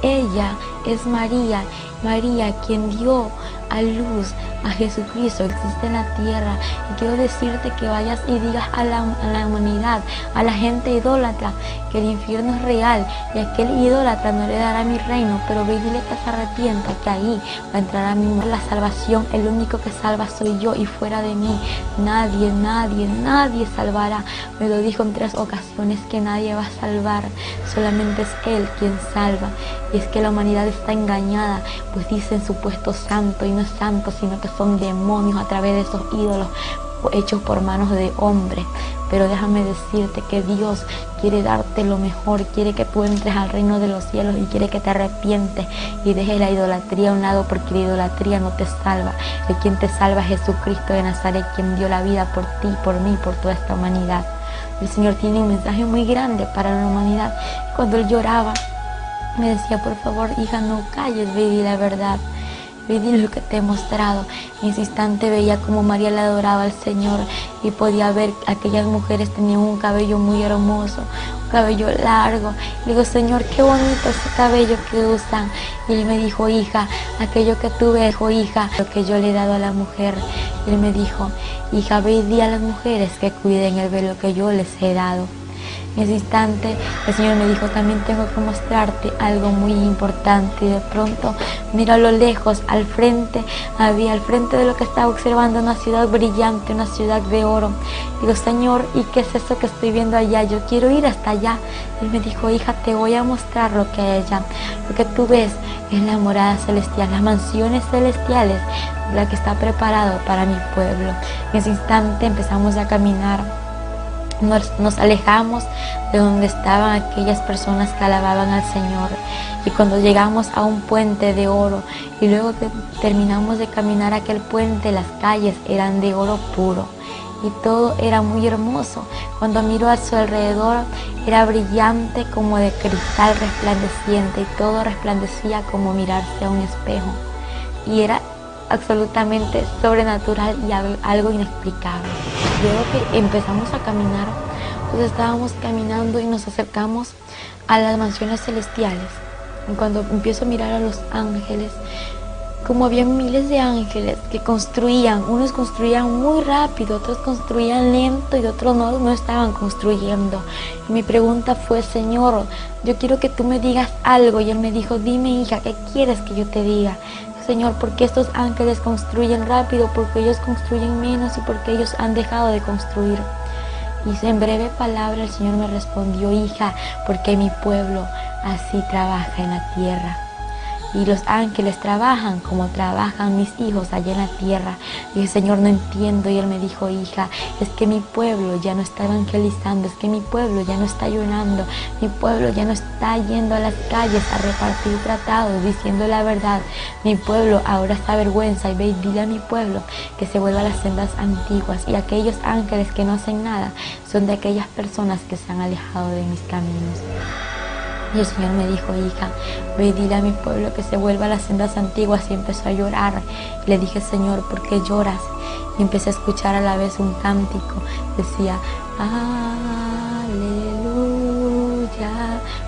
ella es María, María quien dio a luz a Jesucristo, existe en la tierra. Y quiero decirte que vayas y digas a la humanidad, a la gente idólatra, que el infierno es real y aquel idólatra no le dará mi reino, pero ve y dile que se arrepienta, que ahí va a entrar a mí la salvación. El único que salva soy yo, y fuera de mí nadie, nadie, nadie salvará. Me lo dijo en 3 ocasiones que nadie va a salvar, solamente es Él quien salva. Y es que la humanidad está engañada, pues dicen supuesto santo y no es santo, sino que son demonios a través de esos ídolos hechos por manos de hombres. Pero déjame decirte que Dios quiere darte lo mejor, quiere que tú entres al reino de los cielos y quiere que te arrepientes y dejes la idolatría a un lado, porque la idolatría no te salva. El quien te salva es Jesucristo de Nazaret, quien dio la vida por ti, por mí, por toda esta humanidad. El Señor tiene un mensaje muy grande para la humanidad. Cuando Él lloraba, me decía: por favor, hija, no calles, ve y di la verdad. Ve y di lo que te he mostrado. En ese instante veía como María le adoraba al Señor y podía ver que aquellas mujeres tenían un cabello muy hermoso, un cabello largo. Le digo: Señor, qué bonito ese cabello que usan. Y Él me dijo: hija, aquello que tú ves, hija, lo que yo le he dado a la mujer. Y Él me dijo: hija, ve y di a las mujeres que cuiden el velo que yo les he dado. En ese instante el Señor me dijo: también tengo que mostrarte algo muy importante. Y de pronto miro a lo lejos, al frente de lo que estaba observando, una ciudad brillante, una ciudad de oro. Digo: Señor, ¿y qué es eso que estoy viendo allá? Yo quiero ir hasta allá. Él me dijo: hija, te voy a mostrar lo que hay allá. Lo que tú ves es la morada celestial, las mansiones celestiales, la que está preparado para mi pueblo. En ese instante empezamos a caminar. Nos alejamos de donde estaban aquellas personas que alababan al Señor, y cuando llegamos a un puente de oro y luego que terminamos de caminar aquel puente, las calles eran de oro puro y todo era muy hermoso. Cuando miro a su alrededor era brillante como de cristal resplandeciente, y todo resplandecía como mirarse a un espejo, y era absolutamente sobrenatural y algo inexplicable. Luego que empezamos a caminar, pues estábamos caminando y nos acercamos a las mansiones celestiales. Y cuando empiezo a mirar a los ángeles, como había miles de ángeles que construían, unos construían muy rápido, otros construían lento y otros no estaban construyendo. Y mi pregunta fue: Señor, yo quiero que tú me digas algo. Y Él me dijo: dime, hija, ¿qué quieres que yo te diga? Señor, ¿por qué estos ángeles construyen rápido? Porque ellos construyen menos y porque ellos han dejado de construir. Y en breve palabra el Señor me respondió: hija, porque mi pueblo así trabaja en la tierra. Y los ángeles trabajan como trabajan mis hijos allá en la tierra. Y dije: Señor, no entiendo. Y Él me dijo: hija, es que mi pueblo ya no está evangelizando, es que mi pueblo ya no está ayunando, mi pueblo ya no está yendo a las calles a repartir tratados, diciendo la verdad. Mi pueblo ahora se avergüenza, y ve y dile a mi pueblo que se vuelva a las sendas antiguas. Y aquellos ángeles que no hacen nada son de aquellas personas que se han alejado de mis caminos. Y el Señor me dijo: hija, ve y dile a mi pueblo que se vuelva a las sendas antiguas. Y empezó a llorar. Y le dije: Señor, ¿por qué lloras? Y empecé a escuchar a la vez un cántico. Decía: aleluya.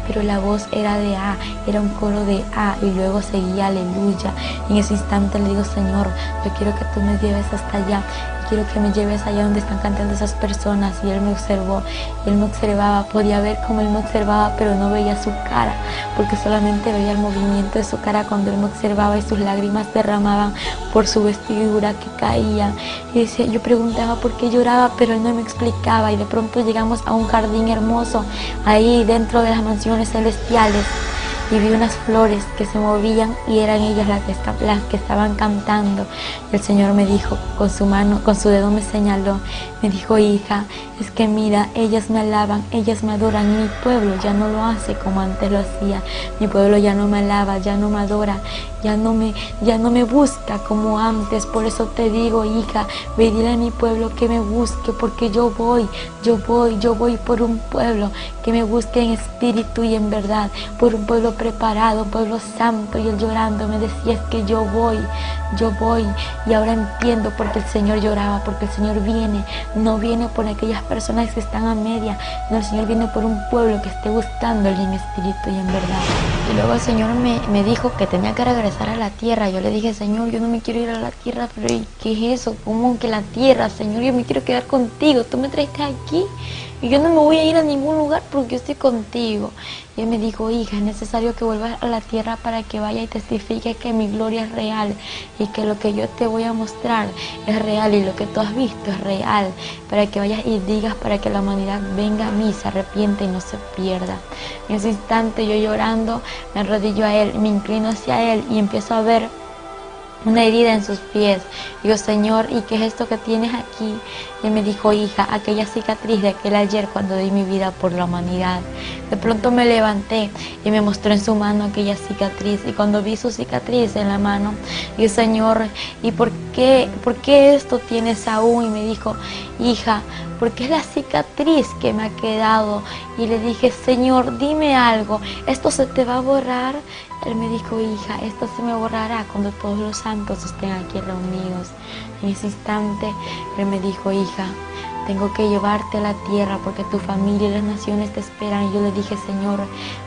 Pero la voz era de A, era un coro de A, y luego seguía aleluya. Y en ese instante le digo: Señor, yo quiero que tú me lleves hasta allá. Quiero que me lleves allá donde están cantando esas personas. Y Él me observó, y Él me observaba, podía ver cómo Él me observaba, pero no veía su cara, porque solamente veía el movimiento de su cara cuando Él me observaba, y sus lágrimas derramaban por su vestidura que caía. Y decía, yo preguntaba por qué lloraba, pero Él no me explicaba. Y de pronto llegamos a un jardín hermoso, ahí dentro de las mansiones celestiales, y vi unas flores que se movían, y eran ellas las que estaban cantando. Y el Señor me dijo, con su mano, con su dedo me señaló, me dijo: hija, es que mira, ellas me alaban, ellas me adoran, y mi pueblo ya no lo hace como antes lo hacía. Mi pueblo ya no me alaba, ya no me adora, ya no me busca como antes. Por eso te digo, hija, ve y dile a mi pueblo que me busque, porque yo voy por un pueblo que me busque en espíritu y en verdad, por un pueblo preparado, pueblo santo. Y él llorando me decía, es que yo voy. Y ahora entiendo por qué el Señor lloraba, porque el Señor viene, no viene por aquellas personas que están a media, no, el Señor viene por un pueblo que esté buscándole en espíritu y en verdad. Y luego el Señor me dijo que tenía que regresar a la tierra. Yo le dije, Señor, yo no me quiero ir a la tierra, pero ¿qué es eso? ¿Cómo que la tierra, Señor? Yo me quiero quedar contigo, tú me trajiste aquí y yo no me voy a ir a ningún lugar porque yo estoy contigo. Y él me dijo, hija, es necesario que vuelvas a la tierra para que vaya y testifique que mi gloria es real y que lo que yo te voy a mostrar es real y lo que tú has visto es real, para que vayas y digas, para que la humanidad venga a mí, se arrepiente y no se pierda. En ese instante yo llorando me arrodillo a él, me inclino hacia él y empiezo a ver una herida en sus pies. Digo, Señor, ¿y qué es esto que tienes aquí? Y él me dijo, hija, aquella cicatriz de aquel ayer cuando di mi vida por la humanidad. De pronto me levanté y me mostró en su mano aquella cicatriz. Y cuando vi su cicatriz en la mano, dije, Señor, ¿y por qué esto tienes aún? Y me dijo, hija, porque es la cicatriz que me ha quedado. Y le dije, Señor, dime algo, ¿esto se te va a borrar? Él me dijo, hija, esto se me borrará cuando todos los santos estén aquí reunidos. En ese instante, él me dijo, hija, tengo que llevarte a la tierra porque tu familia y las naciones te esperan. Y yo le dije, Señor,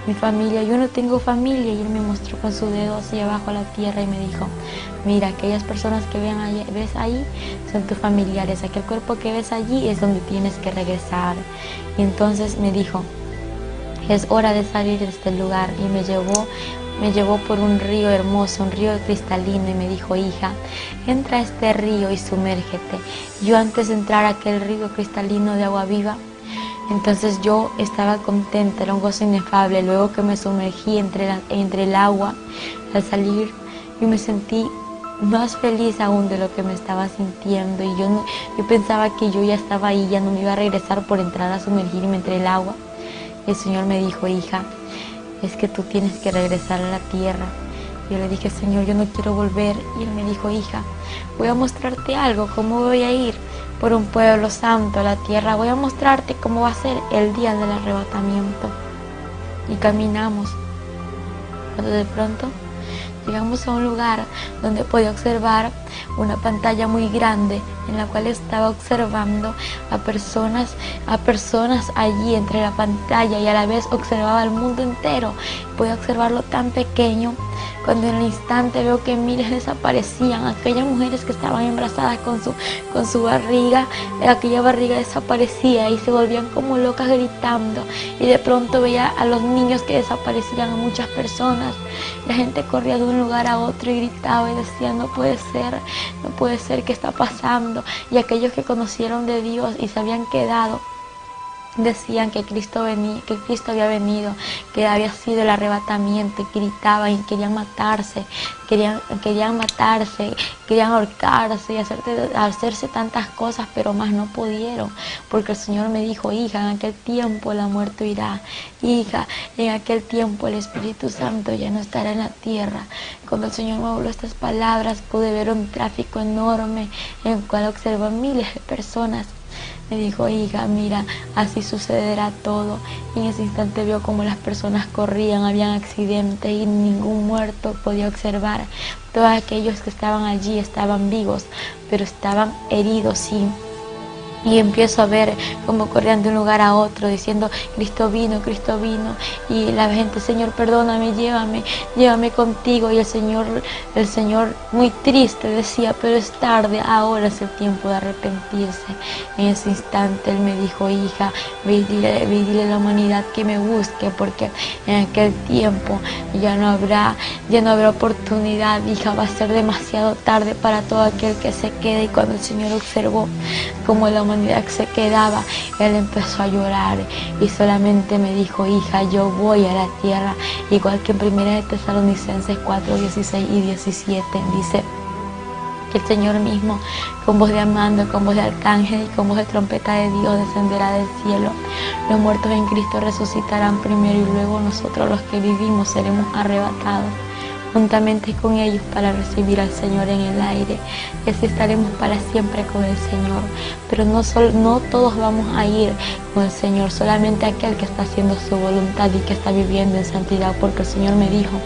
mi familia, yo no tengo familia. Y él me mostró con su dedo hacia abajo a la tierra y me dijo, mira, aquellas personas que ves ahí son tus familiares. Aquel cuerpo que ves allí es donde tienes que regresar. Y entonces me dijo, es hora de salir de este lugar. Y me llevó por un río hermoso, un río cristalino, y me dijo, hija, entra a este río y sumérgete. Yo antes de entrar a aquel río cristalino de agua viva, entonces yo estaba contenta, era un gozo inefable. Luego que me sumergí entre el agua, al salir, yo me sentí más feliz aún de lo que me estaba sintiendo. Y yo pensaba que yo ya estaba ahí, ya no me iba a regresar por entrar a sumergirme entre el agua. Y el Señor me dijo, hija, es que tú tienes que regresar a la tierra. Yo le dije, Señor, yo no quiero volver. Y él me dijo, hija, voy a mostrarte algo, cómo voy a ir por un pueblo santo a la tierra. Voy a mostrarte cómo va a ser el día del arrebatamiento. Y caminamos. Cuando de pronto llegamos a un lugar donde podía observar una pantalla muy grande en la cual estaba observando a personas allí entre la pantalla, y a la vez observaba el mundo entero. Podía observarlo tan pequeño, cuando en el instante veo que miles desaparecían, aquellas mujeres que estaban embarazadas con su barriga, aquella barriga desaparecía y se volvían como locas gritando. Y de pronto veía a los niños que desaparecían, a muchas personas. La gente corría de un lugar a otro y gritaba y decía, no puede ser, ¿qué está pasando? Y aquellos que conocieron de Dios y se habían quedado, decían que Cristo había venido, que había sido el arrebatamiento, y gritaban y querían matarse, querían ahorcarse y hacerse tantas cosas, pero más no pudieron, porque el Señor me dijo, hija, en aquel tiempo la muerte irá, hija, en aquel tiempo el Espíritu Santo ya no estará en la tierra. Cuando el Señor me habló estas palabras, pude ver un tráfico enorme en el cual observó miles de personas. Me dijo, hija, mira, así sucederá todo. Y en ese instante vio como las personas corrían, habían accidentes y ningún muerto podía observar. Todos aquellos que estaban allí estaban vivos, pero estaban heridos, sí. Y empiezo a ver cómo corrían de un lugar a otro diciendo, Cristo vino. Y la gente, Señor, perdóname, llévame contigo. Y el Señor muy triste decía, pero es tarde, ahora es el tiempo de arrepentirse. En ese instante Él me dijo, hija, ve y dile a la humanidad que me busque, porque en aquel tiempo ya no habrá oportunidad, hija, va a ser demasiado tarde para todo aquel que se quede. Y cuando el Señor observó cómo la humanidad se quedaba, Él empezó a llorar y solamente me dijo, hija, yo voy a la tierra, igual que en 1 de Tesalonicenses 4, 16 y 17 dice que el Señor mismo, con voz de mando, con voz de arcángel y con voz de trompeta de Dios, descenderá del cielo. Los muertos en Cristo resucitarán primero y luego nosotros los que vivimos seremos arrebatados juntamente con ellos para recibir al Señor en el aire, y así estaremos para siempre con el Señor. Pero no todos vamos a ir con el Señor, solamente aquel que está haciendo su voluntad y que está viviendo en santidad, porque el Señor me dijo,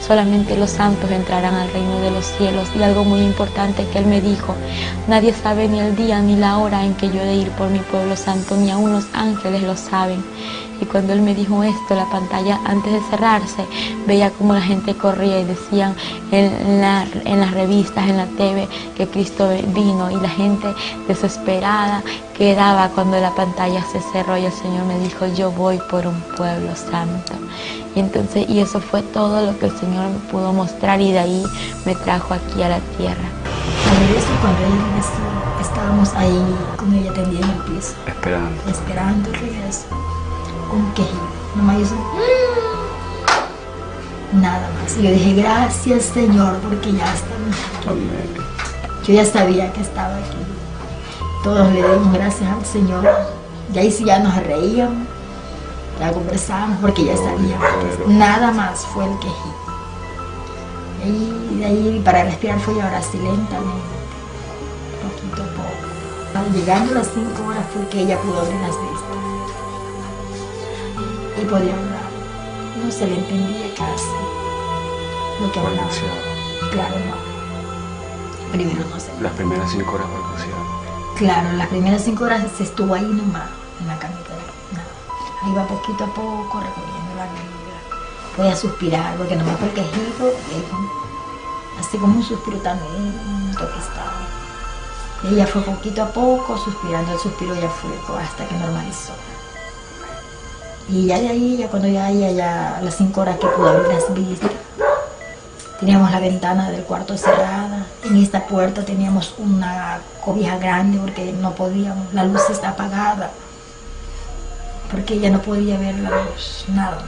solamente los santos entrarán al reino de los cielos. Y algo muy importante que Él me dijo, nadie sabe ni el día ni la hora en que yo he de ir por mi pueblo santo, ni aun los ángeles lo saben. Y cuando Él me dijo esto, la pantalla antes de cerrarse, veía como la gente corría y decían en las revistas, en la TV, que Cristo vino, y la gente desesperada quedaba cuando la pantalla se cerró y el Señor me dijo, yo voy por un pueblo santo. Y eso fue todo lo que el Señor me pudo mostrar, y de ahí me trajo aquí a la tierra. Al regreso, cuando ella regresó, estábamos ahí con ella tendida en el piso, esperando el regreso. Un quejido, nomás hizo nada más. Y yo dije, gracias Señor, porque ya está aquí. Yo ya sabía que estaba aquí. Todos le dimos gracias al Señor. Y ahí sí ya nos reíamos, ya conversábamos, porque ya sabíamos. Nada más fue el quejido. Y de ahí para respirar fue ahora así lentamente, poquito a poco. Llegando a las 5 horas fue que ella pudo abrir las vistas. Y podía hablar. No se le entendía casi lo que hablaba. Claro, no. Primero no se. Las primeras 5 horas balbuceaba. Claro, las primeras 5 horas se estuvo ahí nomás, en la camita. Ahí va poquito a poco recorriendo la vida. Podía suspirar, porque nomás fue el quejido, así como un suspiro también, que estaba. Y ella fue poquito a poco suspirando, el suspiro ya fue hasta que normalizó. Y ya de ahí, ya cuando ya a las 5 horas que pudo abrir las vistas, teníamos la ventana del cuarto cerrada. En esta puerta teníamos una cobija grande porque no podíamos, la luz está apagada, porque ella no podía ver la luz, nada.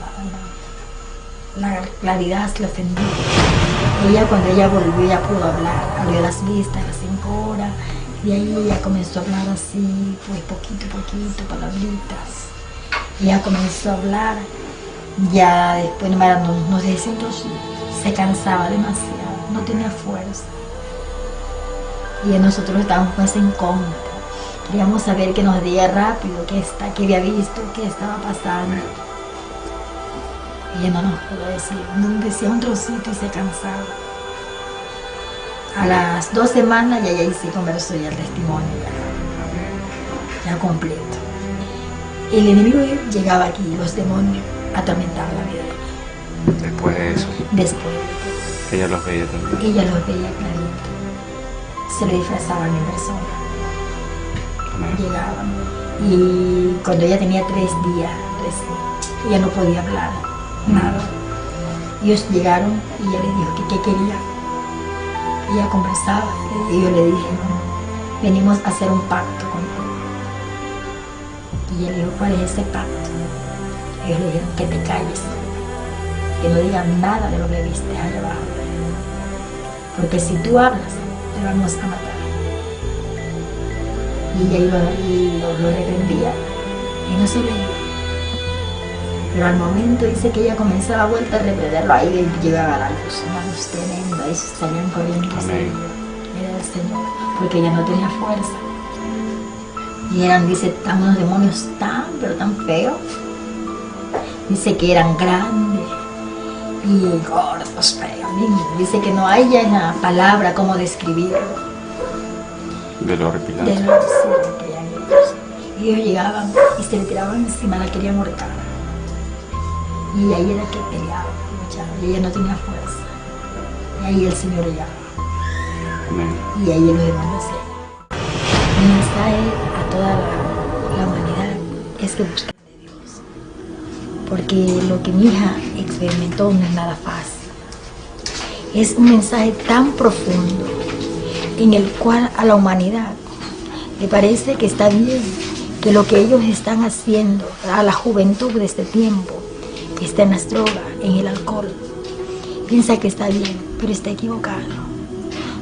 La claridad se le ofendía. Ella, cuando ella volvió, ya pudo hablar, abrió las vistas a las 5 horas, y ahí ella comenzó a hablar así, pues poquito, palabritas. Ya comenzó a hablar, ya después no sé si entonces se cansaba demasiado, no tenía fuerza. Y nosotros estábamos con esa incógnita, queríamos saber que nos diga rápido qué había visto, qué estaba pasando. Y ella no nos pudo decir, decía un trocito y se cansaba. A las 2 semanas ya sí conversó ya el testimonio, ya completo. El enemigo llegaba aquí, los demonios, a atormentar la vida. Después de eso. Después. Ella los veía también. Ella los veía clarito. Se le disfrazaban en persona. Amén. Llegaban. Y cuando ella tenía 3 días, ella no podía hablar, nada. Ellos llegaron y ella le dijo que qué quería. Ella conversaba y yo le dije, venimos a hacer un pacto contigo. Y él dijo, ¿cuál es ese pacto? Ellos le dijeron, que te calles, que no digas nada de lo que viste allá abajo, porque si tú hablas, te vamos a matar. Y ella lo reprendía y no se le iba. Pero al momento dice que ella comenzaba a vuelta a reprenderlo, ahí llegaba la luz, una luz tremenda, y salían corriendo. Era el Señor, porque ella no tenía fuerza. Y dice, unos demonios pero tan feos. Dice que eran grandes y gordos, feos. Dice que no hay ya una palabra como describirlo. De lo horripilante. De lo que creían ellos. Y ellos llegaban y se le tiraban encima, la querían ahorcar. Y ahí era que peleaba, luchaba, y ella no tenía fuerza. Y ahí el Señor llegaba. Amén. Y ahí los demonios se. Mi mensaje a toda la humanidad es que busquen de Dios, porque lo que mi hija experimentó no es nada fácil. Es un mensaje tan profundo en el cual a la humanidad le parece que está bien, que lo que ellos están haciendo a la juventud de este tiempo, que está en las drogas, en el alcohol, piensa que está bien, pero está equivocado.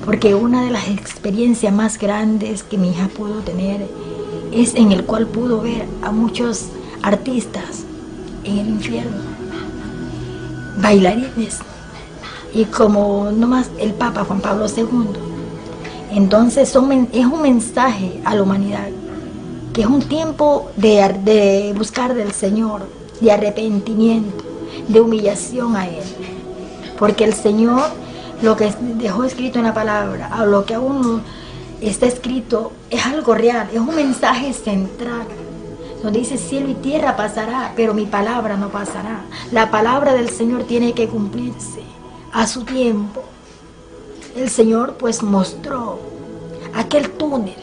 Porque una de las experiencias más grandes que mi hija pudo tener es en el cual pudo ver a muchos artistas en el infierno, bailarines y como nomás el Papa Juan Pablo II. Entonces es un mensaje a la humanidad, que es un tiempo de buscar del Señor, de arrepentimiento, de humillación a Él. Porque el Señor, lo que dejó escrito en la palabra, a lo que aún está escrito, es algo real, es un mensaje central. Donde dice cielo y tierra pasará, pero mi palabra no pasará. La palabra del Señor tiene que cumplirse a su tiempo. El Señor pues mostró aquel túnel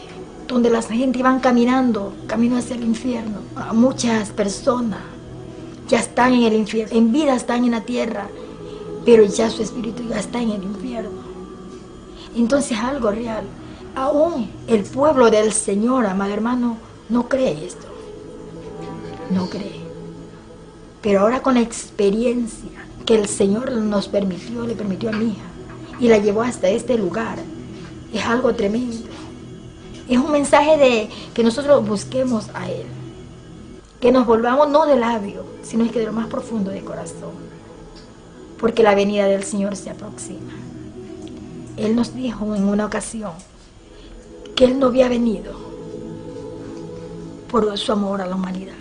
donde la gente iban caminando, camino hacia el infierno. A muchas personas ya están en el infierno, en vida están en la tierra, pero ya su espíritu ya está en el infierno. Entonces algo real. Aún el pueblo del Señor, amado hermano, no cree esto. No cree. Pero ahora con la experiencia que el Señor nos permitió, le permitió a mi hija, y la llevó hasta este lugar, es algo tremendo. Es un mensaje de que nosotros busquemos a Él, que nos volvamos no de labio, sino es que de lo más profundo de corazón, porque la venida del Señor se aproxima. Él nos dijo en una ocasión que Él no había venido por su amor a la humanidad,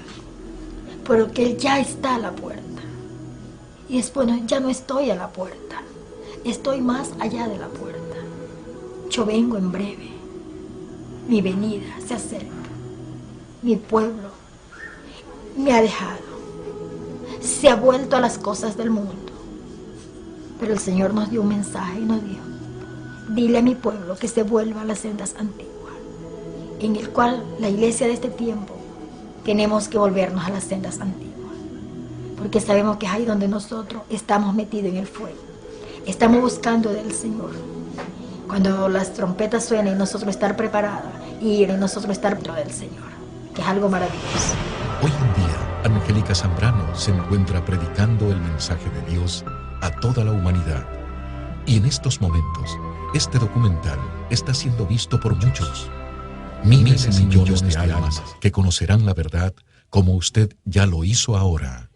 pero que Él ya está a la puerta. Y es bueno, ya no estoy a la puerta, estoy más allá de la puerta. Yo vengo en breve, mi venida se acerca, mi pueblo me ha dejado, se ha vuelto a las cosas del mundo. Pero el Señor nos dio un mensaje y nos dijo, dile a mi pueblo que se vuelva a las sendas antiguas, en el cual la iglesia de este tiempo tenemos que volvernos a las sendas antiguas, porque sabemos que es ahí donde nosotros estamos metidos en el fuego, estamos buscando del Señor. Cuando las trompetas suenen, nosotros estar preparados y nosotros estar dentro del Señor, que es algo maravilloso. Hoy en día, Angélica Zambrano se encuentra predicando el mensaje de Dios a toda la humanidad. Y en estos momentos, este documental está siendo visto por muchos. Miles y millones de almas que conocerán la verdad como usted ya lo hizo ahora.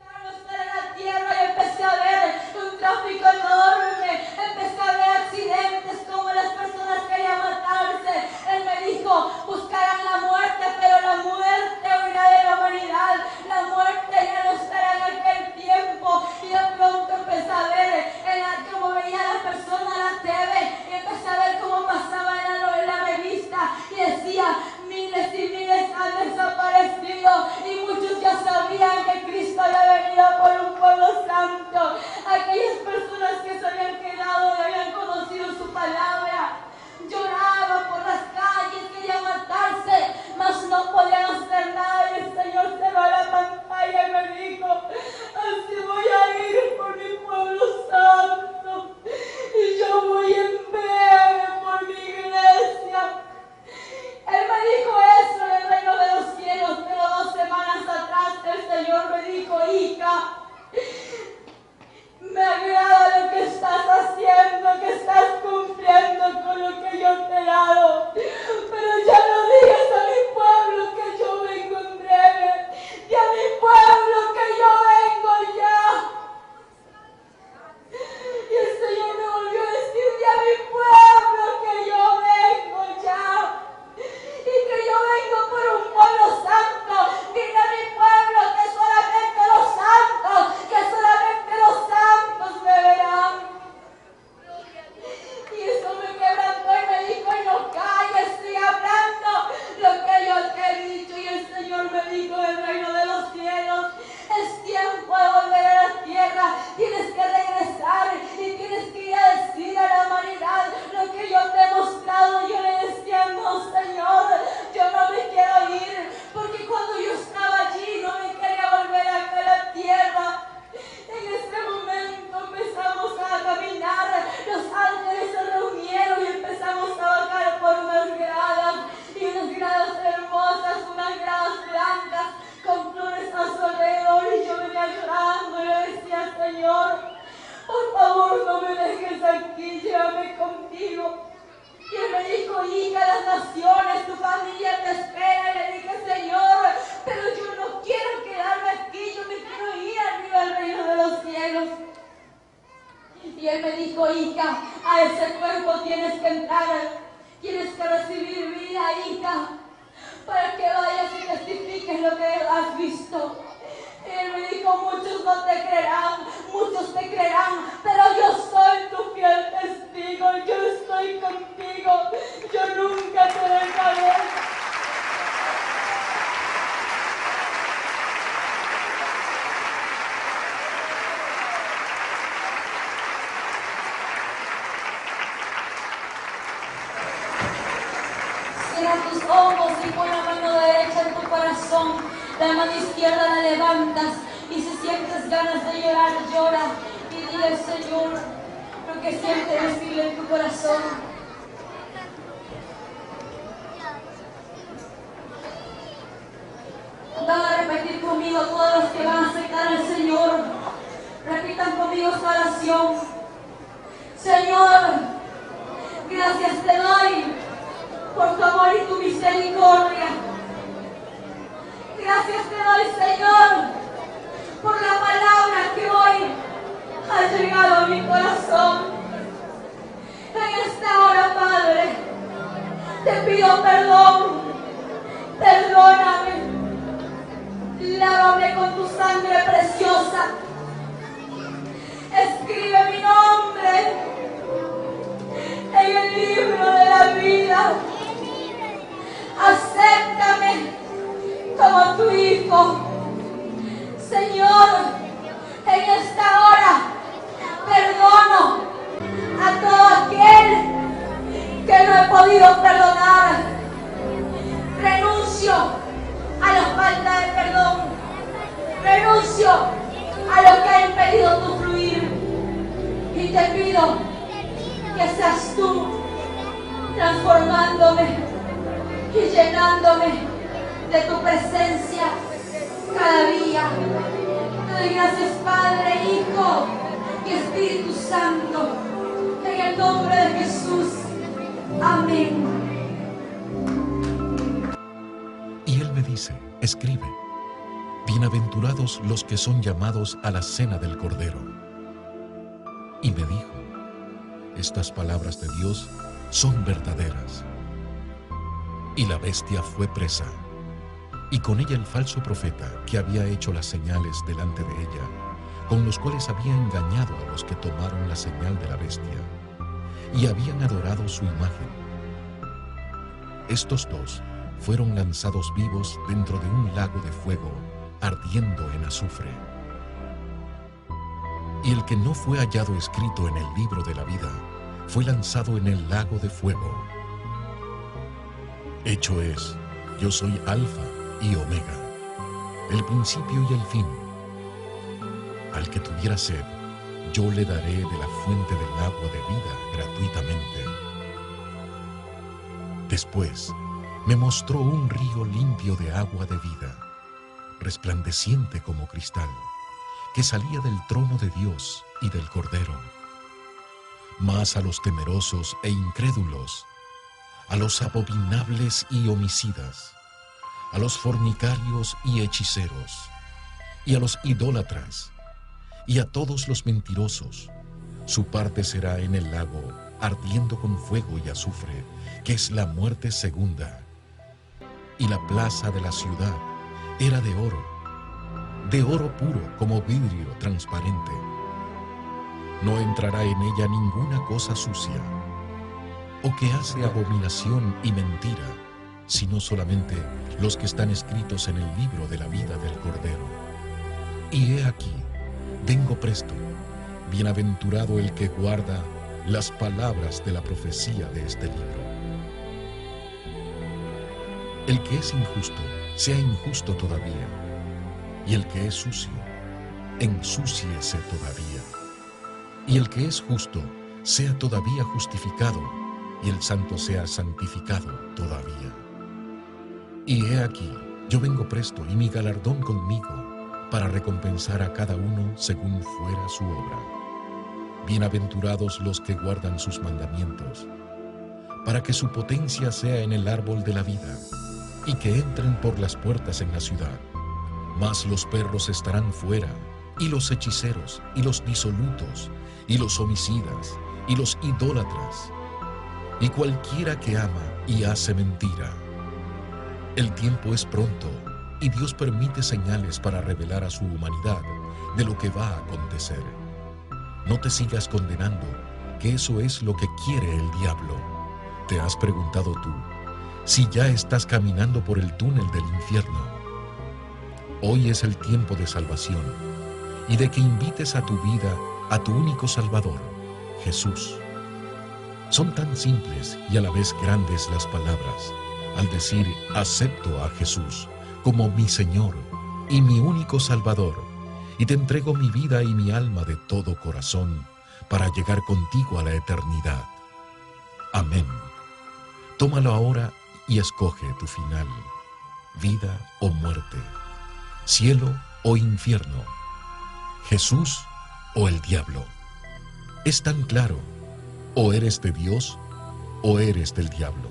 Y él me dijo, hija, a ese cuerpo tienes que entrar, tienes que recibir vida, hija, para que vayas y testifiques lo que has visto. Y él me dijo, muchos no te creerán, muchos te creerán, pero yo soy tu fiel testigo, yo estoy contigo, yo nunca te dejaré. Cierra tus ojos y pon la mano derecha en tu corazón, la mano izquierda la levantas y si sientes ganas de llorar, llora y dile al Señor lo que sientes decirle en tu corazón. Van a repetir conmigo todos los que van a aceptar al Señor. Repitan conmigo esta oración. Señor, gracias te doy por tu amor y tu misericordia. Gracias te doy, Señor, por la palabra que hoy ha llegado a mi corazón. En esta hora, Padre, te pido perdón. Perdóname. Lávame con tu sangre preciosa. Escribe mi nombre en el libro de la vida. Acéptame como tu hijo. Señor, en esta hora perdono a todo aquel que no he podido perdonar. Renuncio a la falta de perdón. Renuncio a lo que ha impedido tu fluir. Y te pido que seas tú transformándome y llenándome de tu presencia cada día. Te doy gracias, Padre, Hijo y Espíritu Santo, en el nombre de Jesús. Amén. Y él me dice, escribe, bienaventurados los que son llamados a la cena del Cordero. Y me dijo, estas palabras de Dios son verdaderas. Y la bestia fue presa, y con ella el falso profeta que había hecho las señales delante de ella, con los cuales había engañado a los que tomaron la señal de la bestia, y habían adorado su imagen. Estos dos fueron lanzados vivos dentro de un lago de fuego, ardiendo en azufre. Y el que no fue hallado escrito en el libro de la vida, fue lanzado en el lago de fuego. Hecho es, yo soy Alfa y Omega, el principio y el fin. Al que tuviera sed, yo le daré de la fuente del agua de vida gratuitamente. Después, me mostró un río limpio de agua de vida, resplandeciente como cristal, que salía del trono de Dios y del Cordero. Mas a los temerosos e incrédulos, a los abominables y homicidas, a los fornicarios y hechiceros, y a los idólatras, y a todos los mentirosos, su parte será en el lago, ardiendo con fuego y azufre, que es la muerte segunda. Y la plaza de la ciudad era de oro puro como vidrio transparente. No entrará en ella ninguna cosa sucia, o que hace abominación y mentira, sino solamente los que están escritos en el libro de la vida del Cordero. Y he aquí, vengo presto, bienaventurado el que guarda las palabras de la profecía de este libro. El que es injusto, sea injusto todavía, y el que es sucio, ensúciese todavía. Y el que es justo, sea todavía justificado, y el santo sea santificado todavía. Y he aquí, yo vengo presto, y mi galardón conmigo, para recompensar a cada uno según fuera su obra. Bienaventurados los que guardan sus mandamientos, para que su potencia sea en el árbol de la vida, y que entren por las puertas en la ciudad. Mas los perros estarán fuera, y los hechiceros, y los disolutos, y los homicidas, y los idólatras, y cualquiera que ama y hace mentira. El tiempo es pronto, y Dios permite señales para revelar a su humanidad de lo que va a acontecer. No te sigas condenando, que eso es lo que quiere el diablo. ¿Te has preguntado tú si ya estás caminando por el túnel del infierno? Hoy es el tiempo de salvación y de que invites a tu vida a tu único Salvador, Jesús. Son tan simples y a la vez grandes las palabras al decir acepto a Jesús como mi Señor y mi único Salvador, y te entrego mi vida y mi alma de todo corazón para llegar contigo a la eternidad. Amén. Tómalo ahora y escoge tu final, vida o muerte, cielo o infierno, Jesús o el diablo. Es tan claro, o eres de Dios o eres del diablo.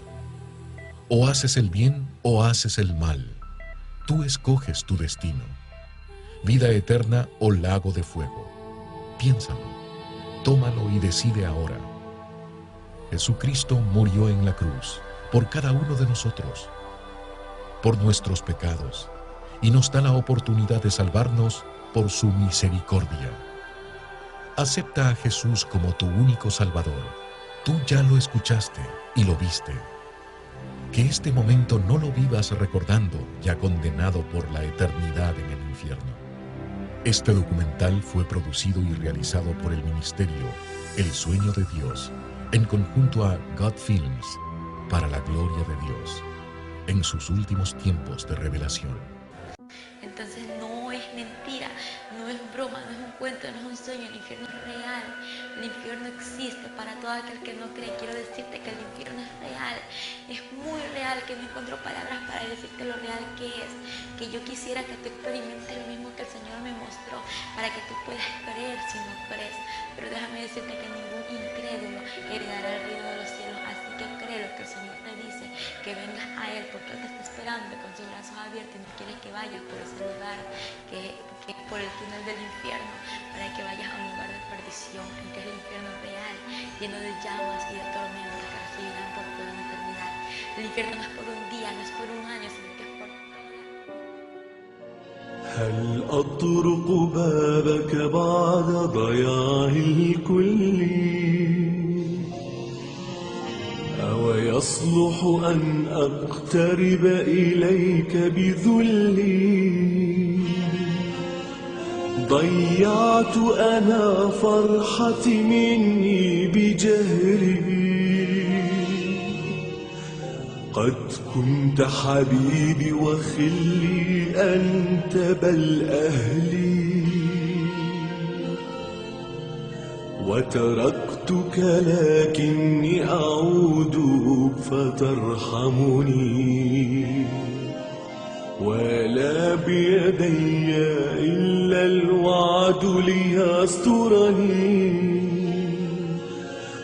O haces el bien o haces el mal. Tú escoges tu destino, vida eterna o lago de fuego. Piénsalo, tómalo y decide ahora. Jesucristo murió en la cruz por cada uno de nosotros, por nuestros pecados, y nos da la oportunidad de salvarnos por su misericordia. Acepta a Jesús como tu único Salvador. Tú ya lo escuchaste y lo viste. Que este momento no lo vivas recordando, ya condenado por la eternidad en el infierno. Este documental fue producido y realizado por el ministerio El Sueño de Dios, en conjunto a God Films, para la gloria de Dios, en sus últimos tiempos de revelación. Entonces no es mentira, no es broma, no es un cuento, no es un sueño, el infierno es real, el infierno existe para todo aquel que no cree. Quiero decirte que el infierno es real, es muy real, que no encuentro palabras para decirte lo real que es, que yo quisiera que tú experimentes lo mismo que el Señor me mostró, para que tú puedas creer si no crees. Pero déjame decirte que ningún incrédulo heredará el reino de los cielos, así que cree lo que el Señor te dice, que vengas a Él, porque Él te está esperando con sus brazos abiertos y no quiere que vayas por ese lugar, que por el túnel del infierno, para que vayas a un lugar de perdición, en que es el infierno real, lleno de llamas y de tormentas que recibirán por toda la eternidad. El infierno no es por un día, no es por un año, sino que es por toda. هل أطرق بابك بعد ضياع الكل أو يصلح أن أقترب إليك بذلي ضيعت أنا فرحتي مني بجهري قد كنت حبيبي وخلي أنت بل أهلي وتركتك لكني أعود فترحمني ولا بيدي إلا الوعد ليسترني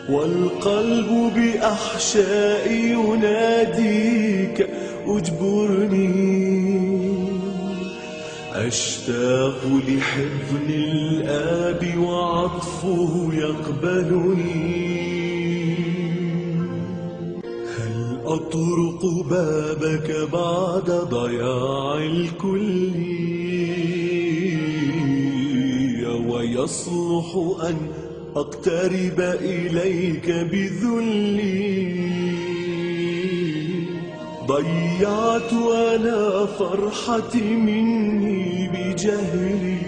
والقلب بأحشائي يناديك اجبرني أشتاق لحضن الآب وعطفه يقبلني هل أطرق بابك بعد ضياع الكل ويصلح أن أقترب إليك بذلي ضيعت أنا فرحتي مني بجهلي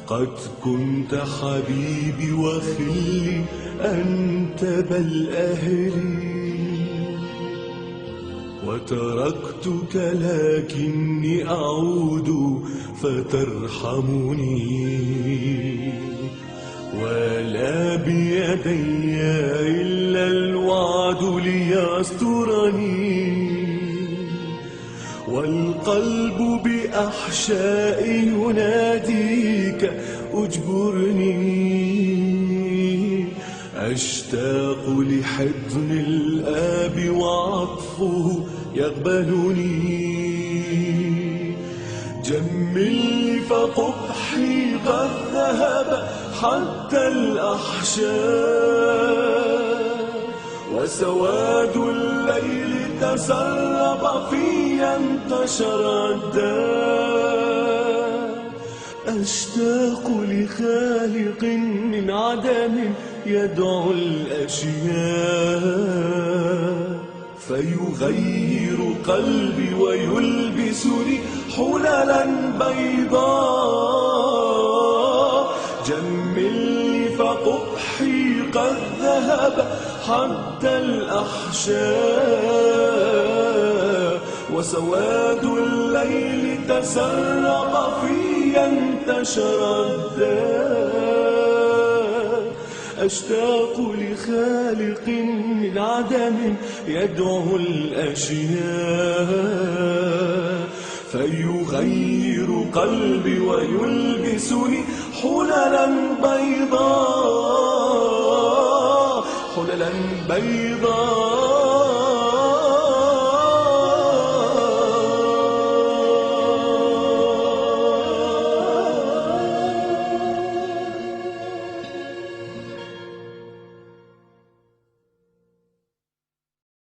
قد كنت حبيبي وخلي أنت بل أهلي وتركتك لكني أعود فترحمني ولا بيدي إلا الوعد ليسترني والقلب بأحشائي يناديك اجبرني أشتاق لحضن الآب وعطفه يقبلني جمل فقبحي قد ذهب حتى الأحشاء، وسواد الليل تسرب في انتشر الداء. أشتاق لخالق من عدم يدعو الأشياء، فيغير قلبي ويلبسني حللا بيضاء. جملني فقبحي قد ذهب حتى الأحشاء، وسواد الليل تسرب في انتشر الداء. أشتاق لخالق من عدم يدعو الأشياء، فيغير قلبي ويلبسني حللا بيضاء، حللا بيضاء.